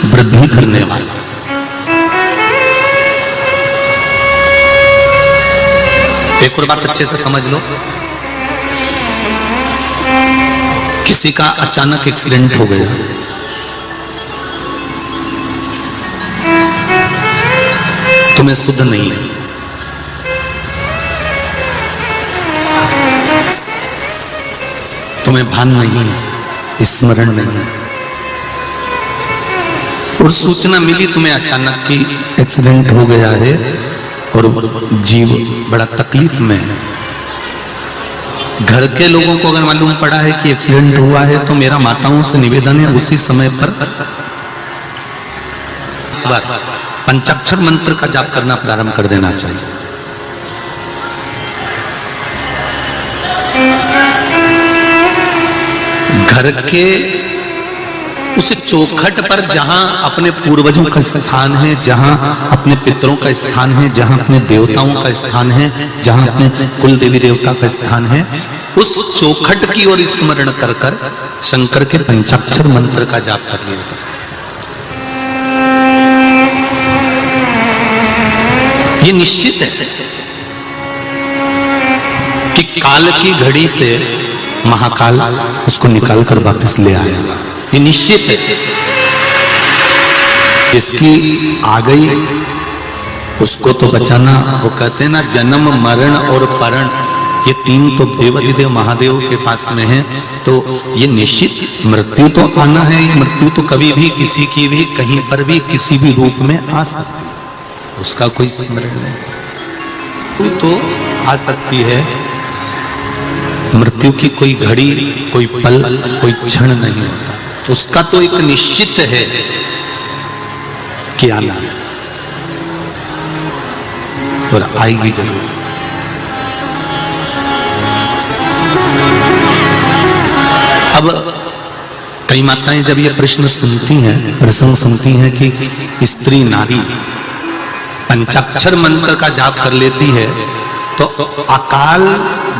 वृद्धि करने वाला। एक और बात अच्छे से समझ लो, किसी का अचानक एक्सीडेंट हो गया, तुम्हें सुध नहीं है, तुम्हें भान नहीं है, स्मरण नहीं है, और सूचना मिली तुम्हें अचानक कि एक्सीडेंट हो गया है और जीव बड़ा तकलीफ में है। घर के लोगों को अगर मालूम पड़ा है कि एक्सीडेंट हुआ है तो मेरा माताओं से निवेदन है उसी समय पर पंचाक्षर मंत्र का जाप करना प्रारंभ कर देना चाहिए। घर के उस चौखट पर जहां अपने पूर्वजों का स्थान है, जहां अपने पितरों का स्थान है, जहां अपने देवताओं का स्थान है, जहां अपने कुल देवी देवता का स्थान है, उस चौखट की ओर स्मरण कर कर शंकर के पंचाक्षर मंत्र का जाप कर लिया। ये निश्चित है कि काल की घड़ी से महाकाल उसको निकाल कर वापस ले आएगा, ये निश्चित है। इसकी आ गई उसको तो बचाना, वो कहते हैं ना जन्म मरण और परण, ये तीन तो देवाधिदेव महादेव के पास में है, तो ये निश्चित मृत्यु तो आना है। मृत्यु तो कभी भी किसी की भी कहीं पर भी किसी भी रूप में आ सकती है, उसका कोई स्मरण नहीं, तो आ सकती है। मृत्यु की कोई घड़ी, कोई पल, कोई क्षण नहीं होता, तो उसका तो एक निश्चित है कि आना है और आएगी जरूर। अब कई माताएं जब ये प्रश्न सुनती हैं, प्रसंग सुनती हैं कि स्त्री नारी पंचाक्षर मंत्र का जाप कर लेती है तो अकाल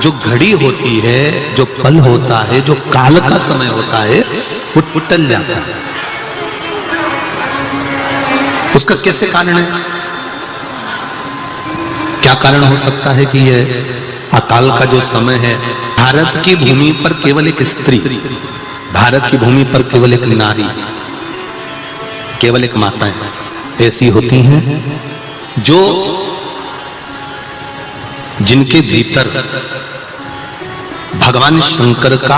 जो घड़ी होती है, जो पल होता है, जो काल का समय होता है, वो टल जाता है। उसका कैसे कारण है? क्या कारण हो सकता है कि यह अकाल का जो समय है, भारत की भूमि पर केवल एक स्त्री, भारत की भूमि पर केवल एक नारी, केवल एक माताएं ऐसी होती हैं जो जिनके भीतर भगवान शंकर का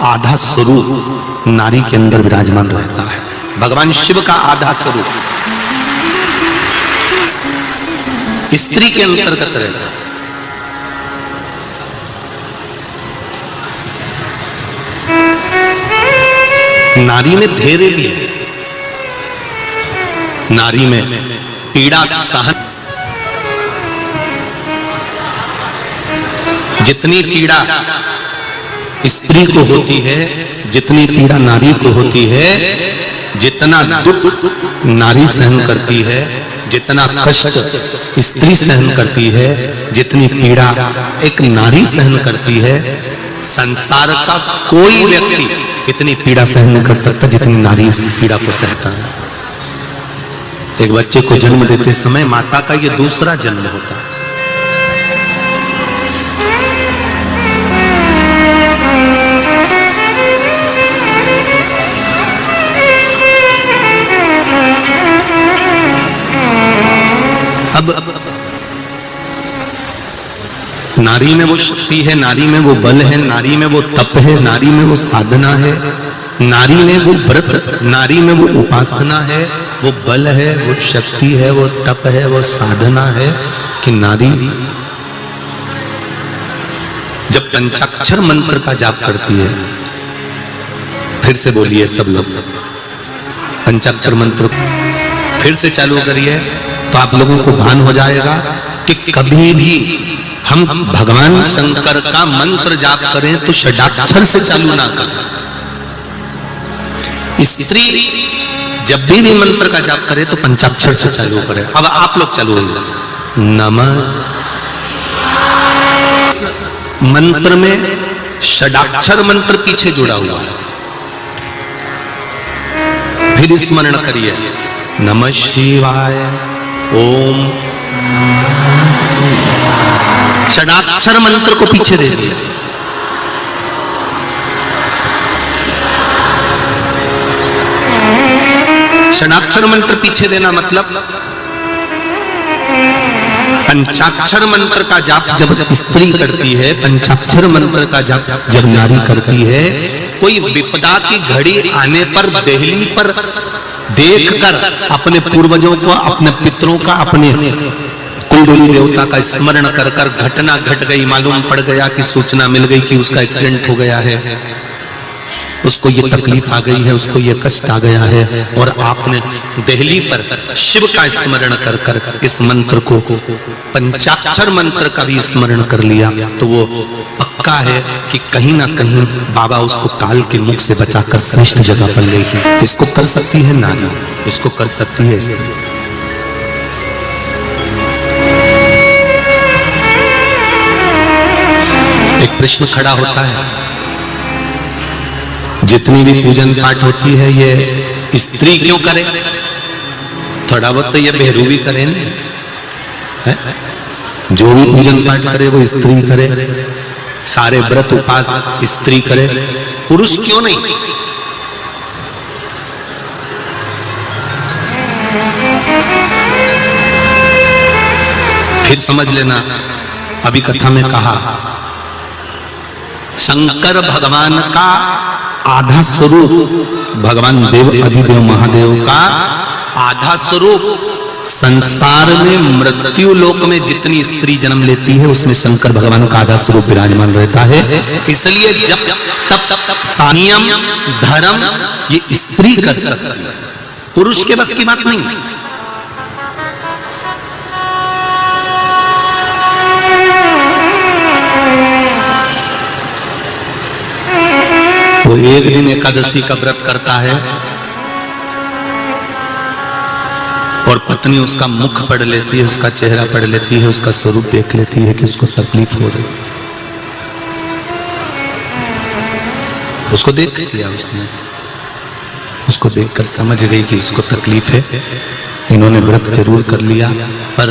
आधा स्वरूप नारी के अंदर विराजमान रहता है। भगवान शिव का आधा स्वरूप स्त्री के अंतर्गत रहता है। नारी में धैर्य भी है, नारी में पीड़ा सहन, जितनी पीड़ा स्त्री को होती है, जितनी पीड़ा नारी को होती है, जितना दुख नारी सहन करती है, जितना कष्ट स्त्री सहन करती है, जितनी पीड़ा एक नारी सहन करती है, संसार का कोई व्यक्ति इतनी पीड़ा सहन नहीं कर सकता जितनी नारी इस पीड़ा को सहता है। एक बच्चे को जन्म देते समय माता का ये दूसरा जन्म होता है। अब नारी में वो शक्ति है, नारी में वो बल है, नारी में वो तप है, नारी में वो साधना है, नारी में वो व्रत, नारी में वो उपासना है, वो बल है, वो शक्ति है, वो तप है, वो साधना है कि नारी जब पंचाक्षर मंत्र का जाप करती है, फिर से बोलिए सब लोग, पंचाक्षर मंत्र फिर से चालू करिए तो आप लोगों को भान हो जाएगा कि कभी भी हम भगवान शंकर का मंत्र जाप करें तो षडाक्षर से चालू ना करें। स्त्री जब भी मंत्र का जाप करे तो पंचाक्षर से चालू करें। अब आप लोग चालू होइए। नमः मंत्र में षडाक्षर मंत्र पीछे जुड़ा हुआ है। फिर स्मरण करिए नमः शिवाय ओम। षडाक्षर मंत्र को पीछे दे दिया। षडाक्षर मंत्र पीछे देना मतलब पंचाक्षर मंत्र का जाप जब स्त्री करती है, पंचाक्षर मंत्र का जाप जब नारी करती है, कोई विपदा की घड़ी आने पर देहली पर देखकर अपने पूर्वजों को, अपने पितरों का, अपने कुलदेवी देवता का स्मरण कर कर घटना घट गई, मालूम पड़ गया कि सूचना मिल गई कि उसका एक्सीडेंट हो गया है, उसको ये तकलीफ आ गई है, उसको ये कष्ट आ गया है, और आपने देहली पर शिव का स्मरण कर कर इस मंत्र को, पंचाक्षर मंत्र का भी स्मरण कर लिया, तो वो पक्का है कि कहीं ना कहीं बाबा उसको काल के मुख से बचाकर श्रेष्ठ जगह पर लेगी। इसको कर सकती है नारी, इसको कर सकती है स्त्री। एक प्रश्न खड़ा होता है, जितनी भी पूजन पाठ होती है ये स्त्री क्यों करे? थोड़ा बहुत तो ये बहरू भी करे ना, जो भी पूजन पाठ करे वो स्त्री करे, सारे व्रत उपास स्त्री करे, पुरुष क्यों नहीं? फिर समझ लेना, अभी कथा में कहा शंकर भगवान का आधा स्वरूप, भगवान देव अधिदेव महादेव का आधा स्वरूप संसार में मृत्यु लोक में जितनी स्त्री जन्म लेती है उसमें शंकर भगवान का आधा स्वरूप विराजमान रहता है। इसलिए जब तब संयम धर्म ये स्त्री कर सकती है, पुरुष के बस की बात नहीं। वो एक दिन एकादशी का व्रत करता है और पत्नी उसका मुख पढ़ लेती है, उसका चेहरा पढ़ लेती है, उसका स्वरूप देख लेती है कि उसको तकलीफ हो रही है। उसको देख लिया उसने, उसको देखकर समझ गई कि इसको तकलीफ है, इन्होंने व्रत जरूर कर लिया पर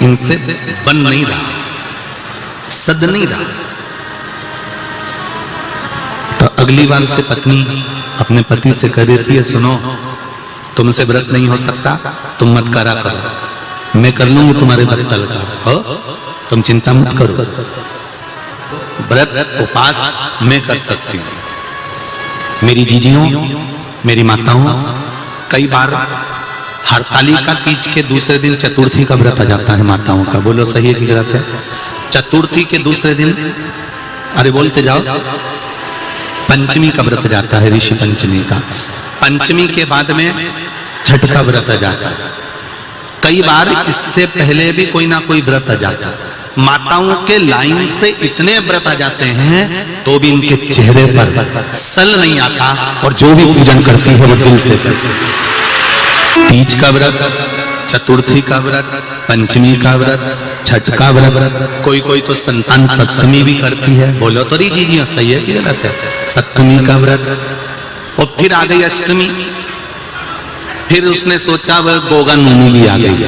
इनसे बन नहीं रहा, सद नहीं रहा। तो अगली बार से पत्नी अपने पति से कह देती है, सुनो तुमसे व्रत नहीं हो सकता, तुम मत करा करो, मैं कर लूंगी तुम्हारे बत्तल का, हो तुम चिंता मत करो, व्रत उपास मैं कर सकती हूँ। मेरी जीजियों, मेरी माताओं, कई बार हरतालिका तीज के दूसरे दिन चतुर्थी का व्रत आ जाता है माताओं का, बोलो सही है कि गलत है? चतुर्थी के दूसरे दिन, अरे बोलते जाओ, पंचमी का व्रत जाता है, ऋषि पंचमी का। पंचमी के बाद में छठ का व्रत आ जाता है। कई बार इससे पहले भी कोई ना कोई व्रत आ जाता है। माताओं के लाइन से इतने व्रत आ जाते हैं तो भी इनके चेहरे पर सल नहीं आता, और जो भी पूजन करती है वो दिल से करती है। तीज का व्रत, चतुर्थी का व्रत, पंचमी का व्रत, छठ का व्रत, कोई कोई तो संतान सप्तमी भी करती है, बोलो तो री जी सही है कि गलत है? सप्तमी का व्रत, और फिर आ गई अष्टमी, फिर उसने सोचा वह गोगा नवमी भी आ गई,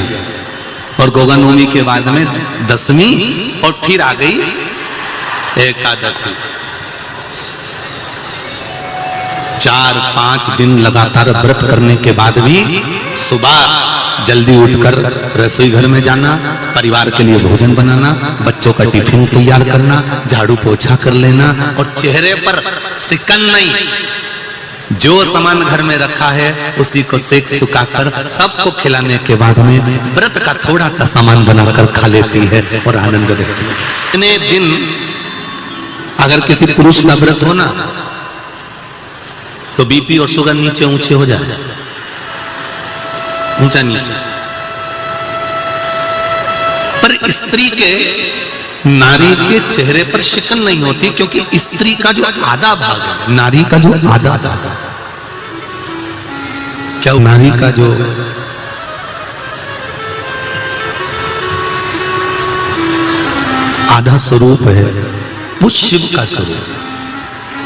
और गोगा नवमी के बाद में दसवीं, और फिर आ गई एकादशी। 4-5 दिन लगातार व्रत करने के बाद भी सुबह जल्दी उठकर रसोई घर में जाना, परिवार के लिए भोजन बनाना, बच्चों का टिफिन तैयार करना, झाड़ू पोछा कर लेना, और चेहरे पर सिकन नहीं, जो सामान घर में रखा है उसी को सेक सुखाकर सबको खिलाने के बाद में व्रत का थोड़ा सा सामान बनाकर खा लेती है और आनंद लेती है। इतने दिन अगर किसी पुरुष का व्रत हो ना तो बीपी और शुगर नीचे ऊंचे हो जाए, ऊंचा नीचा। पर स्त्री के, नारी के चेहरे पर शिकन नहीं होती, क्योंकि स्त्री का जो आधा भाग है, नारी का जो आधा भाग है, क्या नारी का जो आधा स्वरूप है वो शिव का स्वरूप है,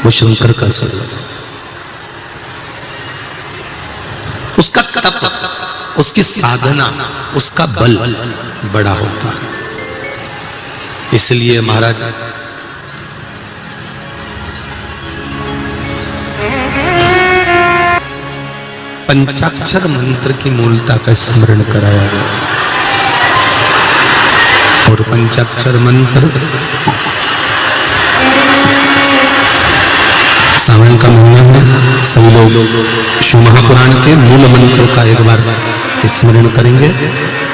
वो शंकर का स्वरूप है। उसका तप, उसकी साधना, उसका बल बड़ा होता है। इसलिए महाराज पंचाक्षर मंत्र की मूलता का स्मरण कराया गया। और पंचाक्षर मंत्र सावन का महीना में सभी लोग शिव महापुराण के मूल मंत्र का एक बार स्मरण करेंगे।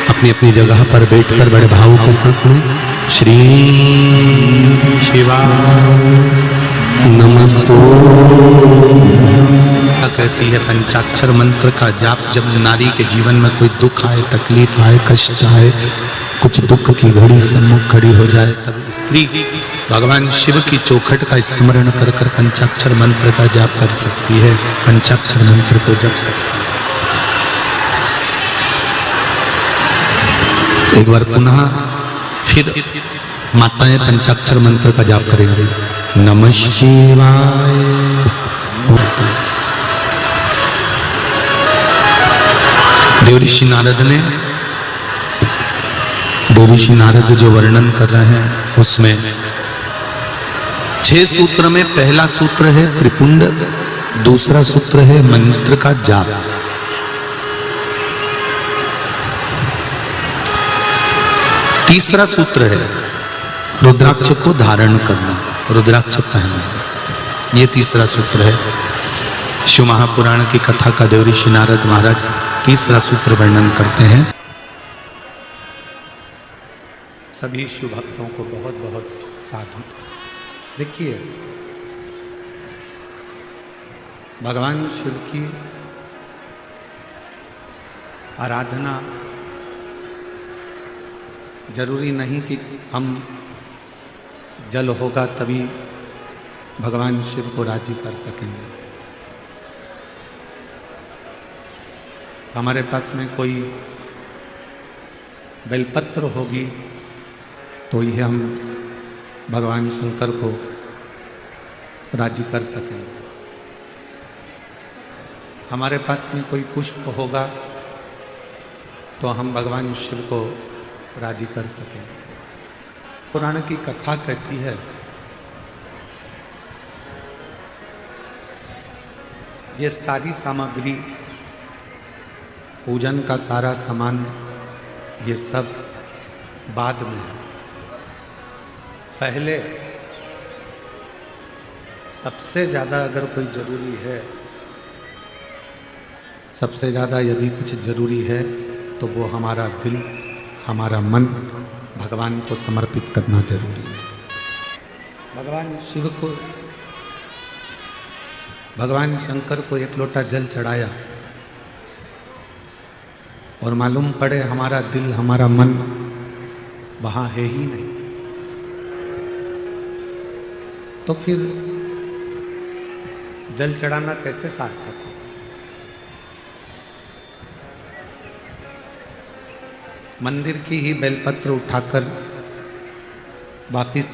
अपनी अपनी जगह पर बैठकर बड़े भाव के साथ में श्री शिवाय नमस्तु कहती है। पंचाक्षर मंत्र का जाप जब नारी के जीवन में कोई दुख आए, तकलीफ आए, कष्ट आए, कुछ दुख की घड़ी सम्मुख खड़ी हो जाए, तब स्त्री भगवान शिव की चौखट का स्मरण कर कर पंचाक्षर मंत्र का जाप कर सकती है, पंचाक्षर मंत्र को जप सकती है। एक बार पुनः फिर माताएं पंचाक्षर मंत्र का जाप करेंगे। नमः शिवाय। देवऋषि नारद जो वर्णन कर रहे हैं उसमें 6 सूत्र में पहला सूत्र है त्रिपुंड, दूसरा सूत्र है मंत्र का जाप, तीसरा सूत्र है रुद्राक्ष को धारण करना, रुद्राक्ष पहनना, ये तीसरा सूत्र है। शिव महापुराण की कथा का देवऋषि नारद महाराज तीसरा सूत्र वर्णन करते हैं। सभी शिव भक्तों को बहुत बहुत साधु। देखिए, भगवान शिव की आराधना जरूरी नहीं कि हम जल होगा तभी भगवान शिव को राजी कर सकेंगे। हमारे पास में कोई बेलपत्र होगी तो ही हम भगवान शंकर को राजी कर सकेंगे। हमारे पास में कोई पुष्प होगा तो हम भगवान शिव को राजी कर सकेंगे। पुराण की कथा कहती है ये सारी सामग्री, पूजन का सारा सामान, ये सब बाद में है। पहले सबसे ज़्यादा अगर कोई जरूरी है, सबसे ज़्यादा यदि कुछ जरूरी है तो वो हमारा दिल, हमारा मन भगवान को समर्पित करना जरूरी है। भगवान शिव को, भगवान शंकर को एक लोटा जल चढ़ाया और मालूम पड़े हमारा दिल, हमारा मन वहाँ है ही नहीं, तो फिर जल चढ़ाना कैसे सार्थक हो? मंदिर की ही बेलपत्र उठाकर वापिस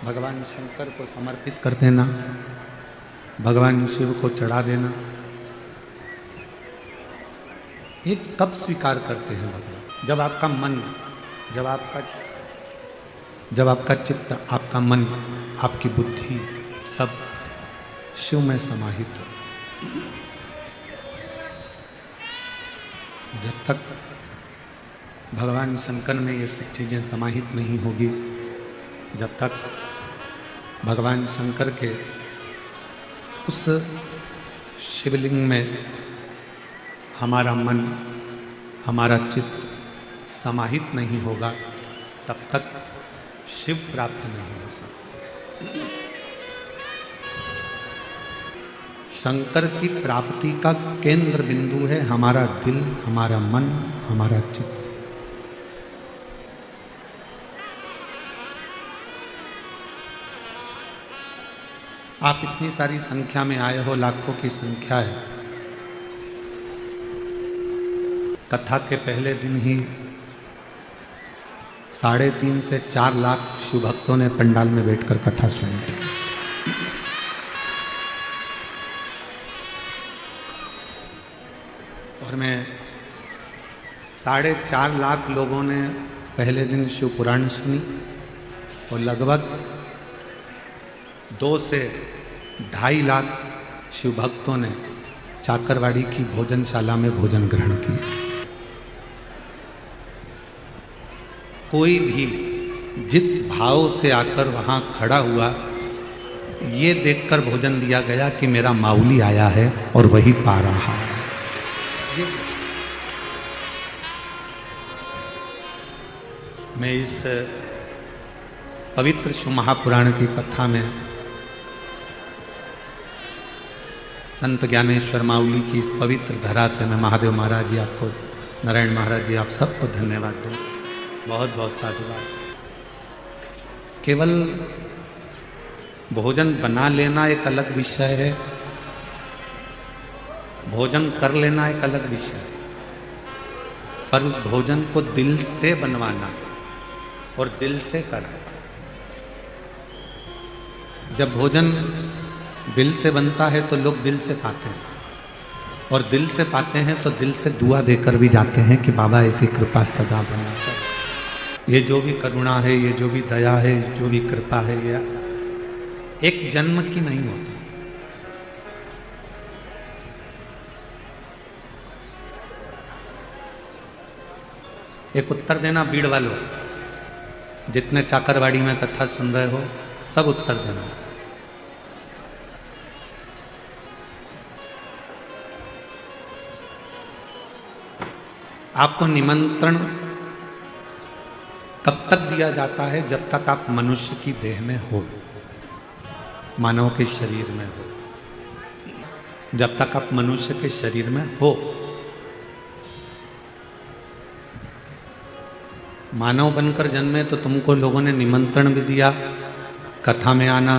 भगवान शंकर को समर्पित कर देना, भगवान शिव को चढ़ा देना, ये कब स्वीकार करते हैं भगवान? जब आपका मन, जब आपका चित्त, आपका मन, आपकी बुद्धि सब शिव में समाहित हो। जब तक भगवान शंकर में ये सब चीज़ें समाहित नहीं होगी, जब तक भगवान शंकर के उस शिवलिंग में हमारा मन, हमारा चित्त समाहित नहीं होगा, तब तक शिव प्राप्त नहीं हो सकता। शंकर की प्राप्ति का केंद्र बिंदु है हमारा दिल, हमारा मन, हमारा चित्त। आप इतनी सारी संख्या में आए हो, लाखों की संख्या है। कथा के पहले दिन ही 3.5 से 4 लाख शिव भक्तों ने पंडाल में बैठकर कथा सुनी थी। और मैं 4.5 लाख लोगों ने पहले दिन शिव पुराण सुनी और लगभग 2 से 2.5 लाख शिव भक्तों ने चाकरवाड़ी की भोजनशाला में भोजन ग्रहण किया। कोई भी जिस भाव से आकर वहां खड़ा हुआ, ये देखकर भोजन दिया गया कि मेरा माऊली आया है और वही पा रहा है। मैं इस पवित्र शिव महापुराण की कथा में संत ज्ञानेश्वर माऊली की इस पवित्र धरा से मैं महादेव महाराज जी आपको, नारायण महाराज जी आप सबको धन्यवाद दूं। बहुत बहुत साधुवाद। केवल भोजन बना लेना एक अलग विषय है, भोजन कर लेना एक अलग विषय है, पर उस भोजन को दिल से बनवाना और दिल से करना। जब भोजन दिल से बनता है तो लोग दिल से पाते हैं, और दिल से पाते हैं तो दिल से दुआ देकर भी जाते हैं कि बाबा ऐसी कृपा सदा बना कर। ये जो भी करुणा है, ये जो भी दया है, जो भी कृपा है, ये एक जन्म की नहीं होती। एक उत्तर देना भीड़ वालों, जितने चाकरवाड़ी में कथा सुन रहे हो सब उत्तर देना। आपको निमंत्रण तब तक दिया जाता है जब तक आप मनुष्य की देह में हो, मानव के शरीर में हो। जब तक आप मनुष्य के शरीर में हो, मानव बनकर जन्मे तो तुमको लोगों ने निमंत्रण भी दिया, कथा में आना,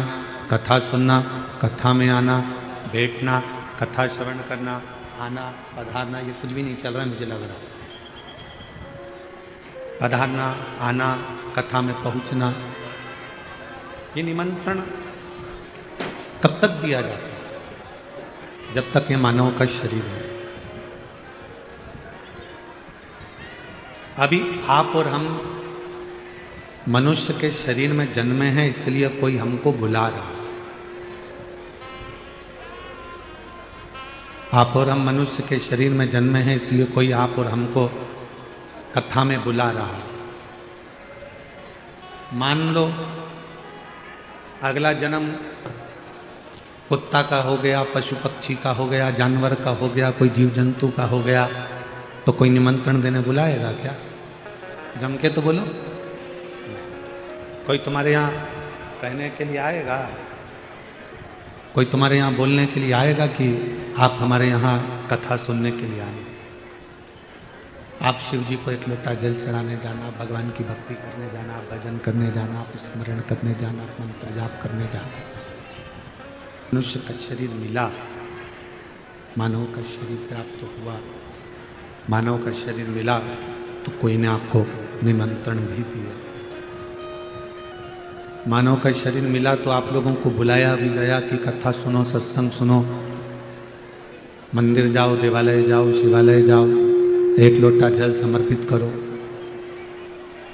कथा सुनना, कथा में आना, बैठना, कथा श्रवण करना, आना, पधारना। ये कुछ भी नहीं चल रहा है मुझे लग रहा है। पधारना, आना, कथा में पहुंचना, ये निमंत्रण कब तक दिया जाता है? जब तक ये मानव का शरीर है। अभी आप और हम मनुष्य के शरीर में जन्मे हैं, इसलिए कोई हमको बुला रहा है। आप और हम मनुष्य के शरीर में जन्मे हैं, इसलिए कोई आप और हमको कथा में बुला रहा है। मान लो अगला जन्म कुत्ता का हो गया, पशु पक्षी का हो गया, जानवर का हो गया, कोई जीव जंतु का हो गया, तो कोई निमंत्रण देने बुलाएगा क्या? जम के तो बोलो। कोई तुम्हारे यहाँ रहने के लिए आएगा? कोई तुम्हारे यहाँ बोलने के लिए आएगा कि आप हमारे यहाँ कथा सुनने के लिए आए? आप शिव जी को एक लोटा जल चढ़ाने जाना, भगवान की भक्ति करने जाना, भजन करने जाना, आप स्मरण करने जाना, मंत्र जाप करने जाना। मनुष्य का शरीर मिला, मानव का शरीर प्राप्त हुआ, मानव का शरीर मिला तो कोई ने आपको निमंत्रण भी दिया। मानव का शरीर मिला तो आप लोगों को बुलाया भी गया कि कथा सुनो, सत्संग सुनो, मंदिर जाओ, देवालय जाओ, शिवालय जाओ, एक लोटा जल समर्पित करो।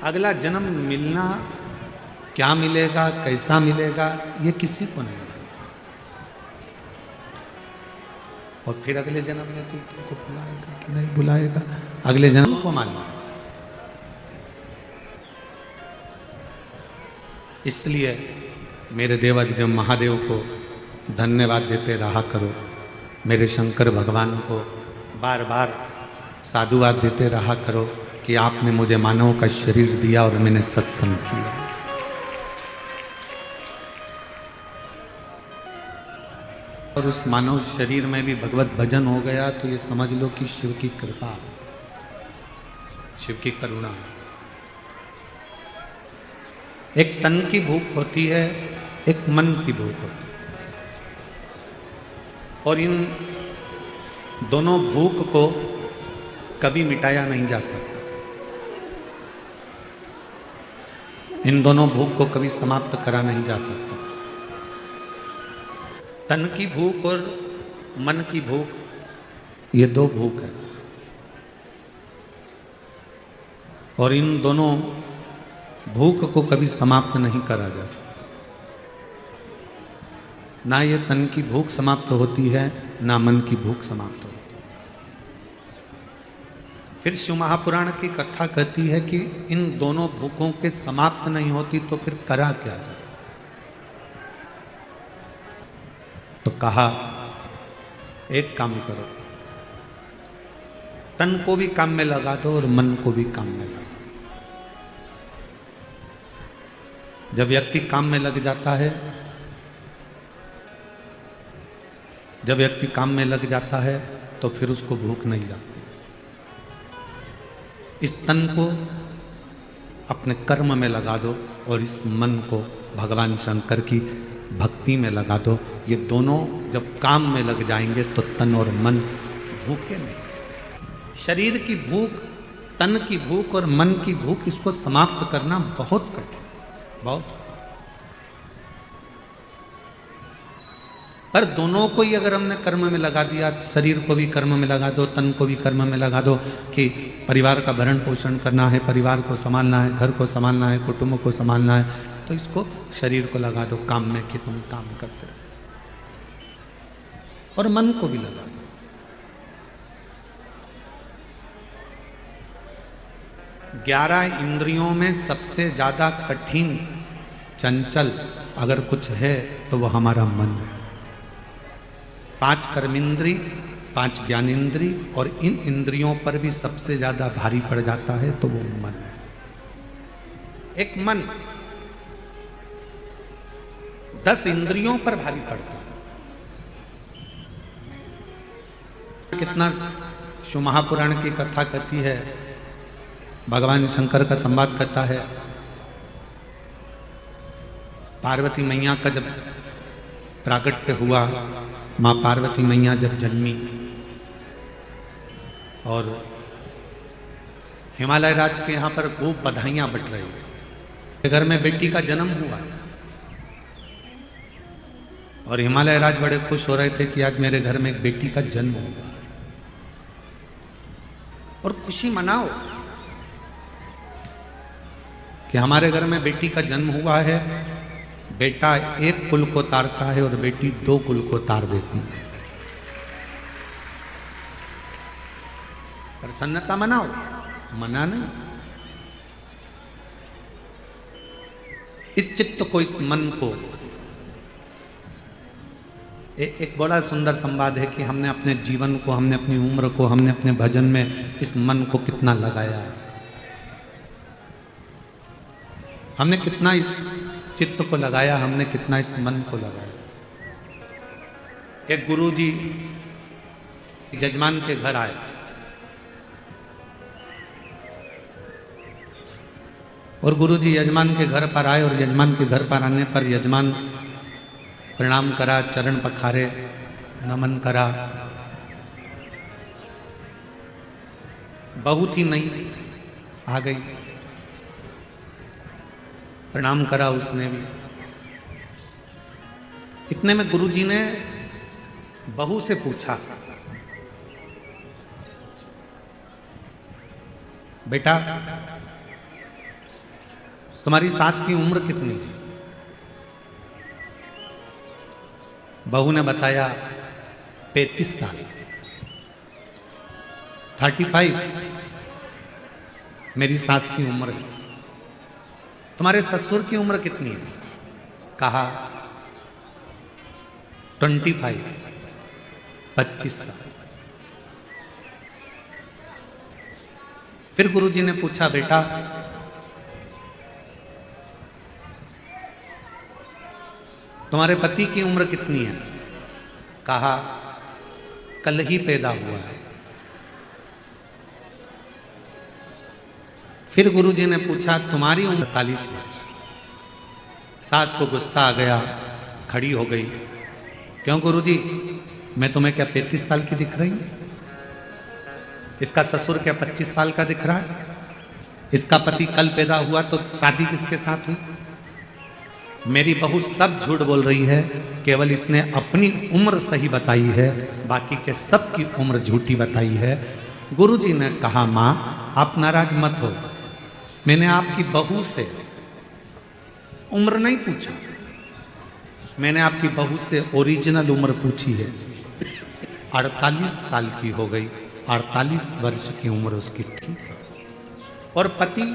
अगला जन्म मिलना, क्या मिलेगा, कैसा मिलेगा, ये किसी को नहीं। और फिर अगले जन्म में कोई तुमको बुलाएगा कि नहीं बुलाएगा, अगले जन्म को मालूम। इसलिए मेरे देवाधिदेव महादेव को धन्यवाद देते रहा करो, मेरे शंकर भगवान को बार बार साधुवाद देते रहा करो कि आपने मुझे मानव का शरीर दिया और मैंने सत्संग किया। और और उस मानव शरीर में भी भगवत भजन हो गया तो ये समझ लो कि शिव की कृपा, शिव की करुणा। एक तन की भूख होती है, एक मन की भूख होती है, और इन दोनों भूख को कभी मिटाया नहीं जा सकता। इन दोनों भूख को कभी समाप्त करा नहीं जा सकता। तन की भूख और मन की भूख, ये दो भूख है, और इन दोनों भूख को कभी समाप्त नहीं करा जा सकता। ना ये तन की भूख समाप्त होती है, ना मन की भूख समाप्त होती है। फिर शिव महापुराण की कथा कहती है कि इन दोनों भूखों के समाप्त नहीं होती तो फिर करा क्या जाए। तो कहा एक काम करो, तन को भी काम में लगा दो और मन को भी काम में लगा दो। जब व्यक्ति काम में लग जाता है, जब व्यक्ति काम में लग जाता है तो फिर उसको भूख नहीं लगती। इस तन को अपने कर्म में लगा दो और इस मन को भगवान शंकर की भक्ति में लगा दो। ये दोनों जब काम में लग जाएंगे तो तन और मन भूखे नहीं। शरीर की भूख, तन की भूख और मन की भूख, इसको समाप्त करना बहुत कठिन, बहुत। पर दोनों को ही अगर हमने कर्म में लगा दिया, शरीर को भी कर्म में लगा दो, तन को भी कर्म में लगा दो कि परिवार का भरण पोषण करना है, परिवार को संभालना है, घर को संभालना है, कुटुंब को संभालना है, तो इसको शरीर को लगा दो काम में कि तुम काम करते हो, और मन को भी लगा दो। ग्यारह इंद्रियों में सबसे ज्यादा कठिन, चंचल अगर कुछ है तो वो हमारा मन है। 5 कर्मेंद्री, 5 ज्ञानेंद्री, और इन इंद्रियों पर भी सबसे ज्यादा भारी पड़ जाता है तो वो मन है। एक मन 10 इंद्रियों पर भारी पड़ता है। कितना शिव महापुराण की कथा कहती है, भगवान शंकर का संवाद करता है। पार्वती मैया का जब प्राकट्य हुआ, माँ पार्वती मैया जब जन्मी और हिमालय राज के यहाँ पर खूब बधाइयाँ बट रही थी। घर में बेटी का जन्म हुआ और हिमालय राज बड़े खुश हो रहे थे कि आज मेरे घर में एक बेटी का जन्म हुआ, और खुशी मनाओ कि हमारे घर में बेटी का जन्म हुआ है। बेटा एक कुल को तारता है और बेटी 2 कुल को तार देती है। प्रसन्नता मनाओ, मना नहीं। इस चित्त को, इस मन को, एक बड़ा सुंदर संवाद है कि हमने अपने जीवन को, हमने अपनी उम्र को, हमने अपने भजन में इस मन को कितना लगाया है, हमने कितना इस चित्त को लगाया, हमने कितना इस मन को लगाया। एक गुरुजी यजमान के घर आए और गुरुजी यजमान के घर पर आए, और यजमान के घर पर आने पर यजमान प्रणाम करा, चरण पखारे, नमन करा। बहू थी नहीं, आ गई, प्रणाम करा उसने भी। इतने में गुरुजी ने बहू से पूछा, बेटा तुम्हारी सास की उम्र कितनी है? बहू ने बताया 35 साल, 35 मेरी सास की उम्र है। तुम्हारे ससुर की उम्र कितनी है? कहा 25 साल। फिर गुरुजी ने पूछा, बेटा तुम्हारे पति की उम्र कितनी है? कहा कल ही पैदा हुआ है। फिर गुरुजी ने पूछा तुम्हारी उम्र 45 वर्ष। सास को गुस्सा आ गया, खड़ी हो गई। क्यों गुरुजी, मैं तुम्हें क्या 35 साल की दिख रही हूं? इसका ससुर क्या 25 साल का दिख रहा है? इसका पति कल पैदा हुआ तो शादी किसके साथ हुई? मेरी बहू सब झूठ बोल रही है, केवल इसने अपनी उम्र सही बताई है, बाकी के सब की उम्र झूठी बताई है। गुरुजी ने कहा मां आप नाराज मत हो, मैंने आपकी बहू से उम्र नहीं पूछा, मैंने आपकी बहू से ओरिजिनल उम्र पूछी है। 48 साल की हो गई, 48 वर्ष की उम्र उसकी थी। और पति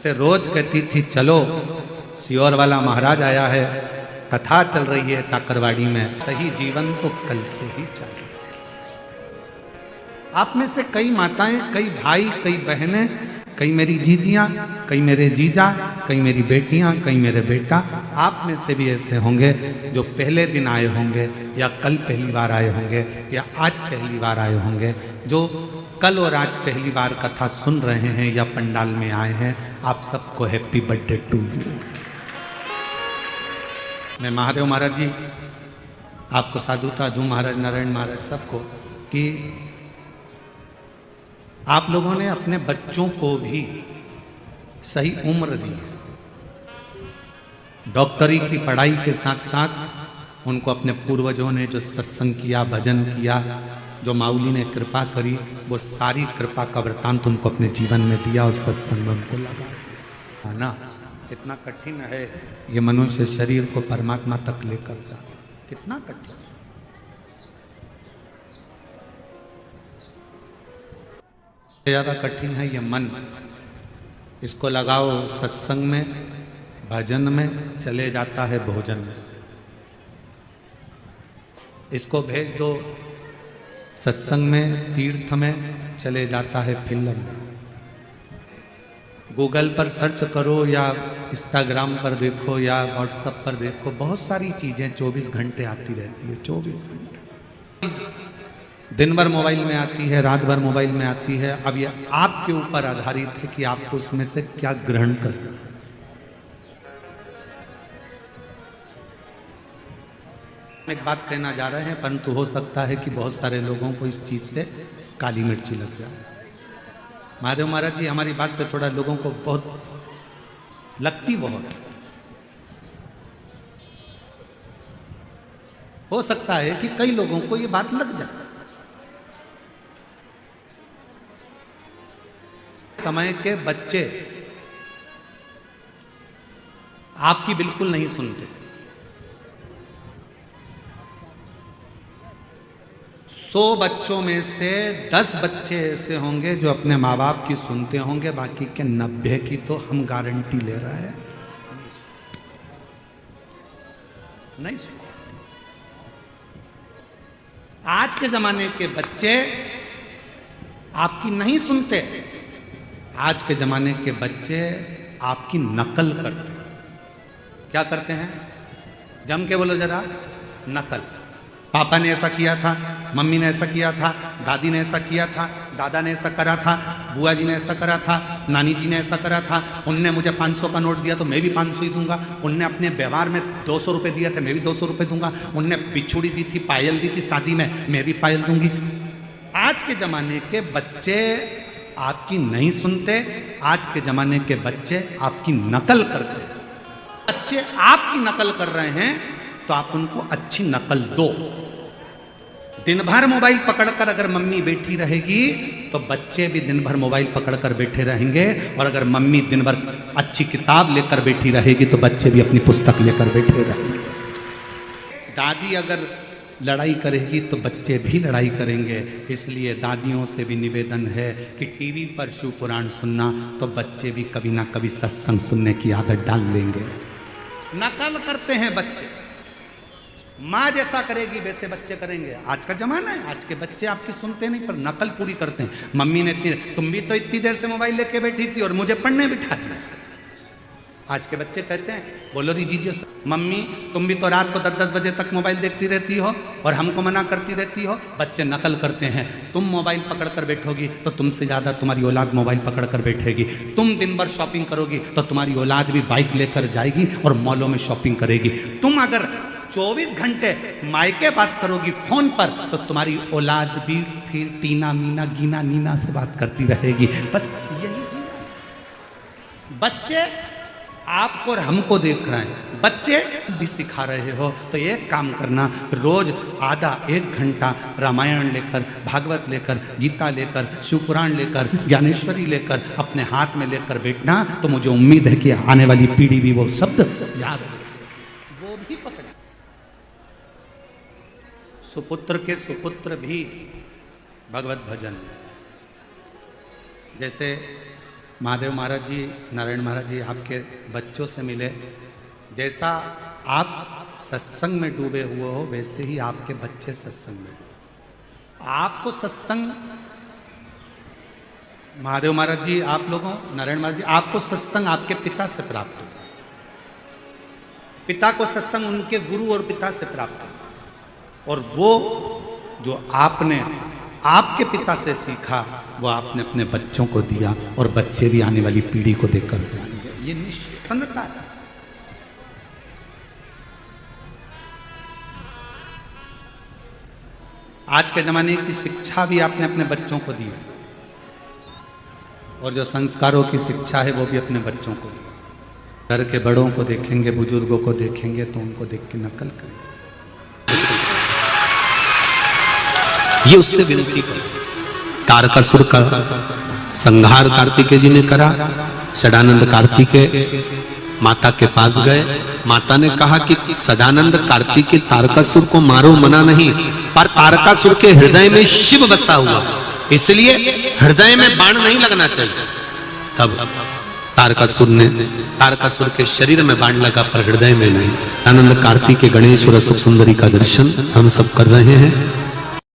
से रोज कहती थी चलो सियोर वाला महाराज आया है, कथा चल रही है चाकरवाड़ी में, सही जीवन तो कल से ही चाहिए। आप में से कई माताएं, कई भाई, कई बहनें, कई मेरी जीजियां, कई मेरे जीजा, कई मेरी बेटियां, कई मेरे बेटा, आप में से भी ऐसे होंगे जो पहले दिन आए होंगे या कल पहली बार आए होंगे या आज पहली बार आए होंगे, जो कल और आज पहली बार कथा सुन रहे हैं या पंडाल में आए हैं। आप सबको हैप्पी बर्थडे टू यू। मैं महादेव महाराज जी आपको साधुता दूं, महाराज नारायण महाराज सबको, कि आप लोगों ने अपने बच्चों को भी सही उम्र दी है। डॉक्टरी की पढ़ाई के साथ साथ उनको अपने पूर्वजों ने जो सत्संग किया, भजन किया, जो माऊली ने कृपा करी, वो सारी कृपा का वृतांत उनको अपने जीवन में दिया और सत्संग में उनको लगा। है ना, कितना कठिन है ये मनुष्य शरीर को परमात्मा तक लेकर जा, कितना कठिन। ज्यादा कठिन है ये मन। इसको लगाओ सत्संग में, भजन में, चले जाता है भोजन में। इसको भेज दो सत्संग में, तीर्थ में, चले जाता है फिल्म में। गूगल पर सर्च करो या इंस्टाग्राम पर देखो या व्हाट्सएप पर देखो, बहुत सारी चीजें 24 घंटे आती रहती है। 24 घंटे दिन भर मोबाइल में आती है, रात भर मोबाइल में आती है। अब ये आपके ऊपर आधारित है कि आपको उसमें से क्या ग्रहण करना है। एक बात कहना जा रहे हैं, परंतु हो सकता है कि बहुत सारे लोगों को इस चीज से काली मिर्ची लग जाए। महादेव महाराज जी हमारी बात से थोड़ा लोगों को बहुत लगती, बहुत हो सकता है कि कई लोगों को ये बात लग जाए। समय के बच्चे आपकी बिल्कुल नहीं सुनते। 100 बच्चों में से 10 बच्चे ऐसे होंगे जो अपने माँ बाप की सुनते होंगे, बाकी के 90 की तो हम गारंटी ले रहे हैं नहीं सुनते। आज के जमाने के बच्चे आपकी नहीं सुनते। आज के जमाने के बच्चे आपकी नकल करते हैं। क्या करते हैं? जम के बोलो जरा, नकल। पापा ने ऐसा किया था, मम्मी ने ऐसा किया था, दादी ने ऐसा किया था, दादा ने ऐसा करा था, बुआ जी ने ऐसा करा था, नानी जी ने ऐसा करा था, उनने मुझे 500 का नोट दिया तो मैं भी 500 ही दूंगा, उनने अपने व्यवहार में 200 रुपये दिया था, मैं भी 200 रुपये दूंगा, उनने बिछुड़ी दी थी, पायल दी थी शादी में, मैं भी पायल दूंगी। आज के ज़माने के बच्चे आपकी नहीं सुनते। आज के ज़माने के बच्चे आपकी नकल करते हैं। बच्चे आपकी नकल कर रहे हैं तो आप उनको अच्छी नकल दो। दिन भर मोबाइल पकड़कर अगर मम्मी बैठी रहेगी तो बच्चे भी दिन भर मोबाइल पकड़कर बैठे रहेंगे, और अगर मम्मी दिन भर अच्छी किताब लेकर बैठी रहेगी तो बच्चे भी अपनी पुस्तक लेकर बैठे रहेंगे। दादी अगर लड़ाई करेगी तो बच्चे भी लड़ाई करेंगे। इसलिए दादियों से भी निवेदन है कि टीवी पर शिव पुराण सुनना तो बच्चे भी कभी ना कभी सत्संग सुनने की आदत डाल लेंगे। नकल करते हैं बच्चे, माँ जैसा करेगी वैसे बच्चे करेंगे। आज का जमाना है, आज के बच्चे आपकी सुनते नहीं पर नकल पूरी करते हैं। मम्मी ने तुम भी तो इतनी देर से मोबाइल लेके बैठी थी और मुझे पढ़ने बिठा दिया। आज के बच्चे कहते हैं बोलो री जीजिए मम्मी तुम भी तो रात को 10-10 बजे तक मोबाइल देखती रहती हो और हमको मना करती रहती हो। बच्चे नकल करते हैं, तुम मोबाइल पकड़ कर बैठोगी तो तुमसे ज़्यादा तुम्हारी औलाद मोबाइल पकड़ कर बैठेगी। तुम दिन भर शॉपिंग करोगी तो तुम्हारी औलाद भी बाइक लेकर जाएगी और मॉलों में शॉपिंग करेगी। तुम अगर 24 घंटे मायके बात करोगी फोन पर तो तुम्हारी औलाद भी फिर टीना मीना गीना नीना से बात करती रहेगी। बस यही जीवन। बच्चे आपको और हमको देख रहे हैं, बच्चे भी सिखा रहे हो तो एक काम करना, रोज आधा 1 घंटा रामायण लेकर, भागवत लेकर, गीता लेकर, शिवपुराण लेकर, ज्ञानेश्वरी लेकर अपने हाथ में लेकर बैठना, तो मुझे उम्मीद है कि आने वाली पीढ़ी भी वो शब्द याद रखेगी, वो भी पकड़े। सुपुत्र के सुपुत्र भी भगवत भजन, जैसे महादेव महाराज जी, नारायण महाराज जी आपके बच्चों से मिले, जैसा आप सत्संग में डूबे हुए हो वैसे ही आपके बच्चे सत्संग में डूबे। आपको सत्संग, महादेव महाराज जी आप लोगों, नारायण महाराज जी आपको सत्संग आपके पिता से प्राप्त हो, पिता को सत्संग उनके गुरु और पिता से प्राप्त हो, और वो जो आपने आपके पिता से सीखा वो आपने अपने बच्चों को दिया, और बच्चे भी आने वाली पीढ़ी को देकर जाएंगे। ये निसंदेह है। आज के जमाने की शिक्षा भी आपने अपने बच्चों को दी, और जो संस्कारों की शिक्षा है वो भी अपने बच्चों को दी। घर के बड़ों को देखेंगे, बुजुर्गों को देखेंगे तो उनको देख के नकल करेंगे। ये उससे विनती करो। तारकासुर का संहार कार्तिकेय जी ने करा। सदानंद कार्तिकेय माता के पास गए, माता ने कहा कि सदानंद कार्तिकेय तारकासुर को मारो, मना नहीं, पर तारकासुर के हृदय में शिव बसा हुआ, इसलिए हृदय में बाण नहीं लगना चाहिए। तब तारकासुर के शरीर में बाण लगा पर हृदय में नहीं। आनंद कार्तिकेय गणेश और सुख सुंदरी का दर्शन हम सब कर रहे हैं।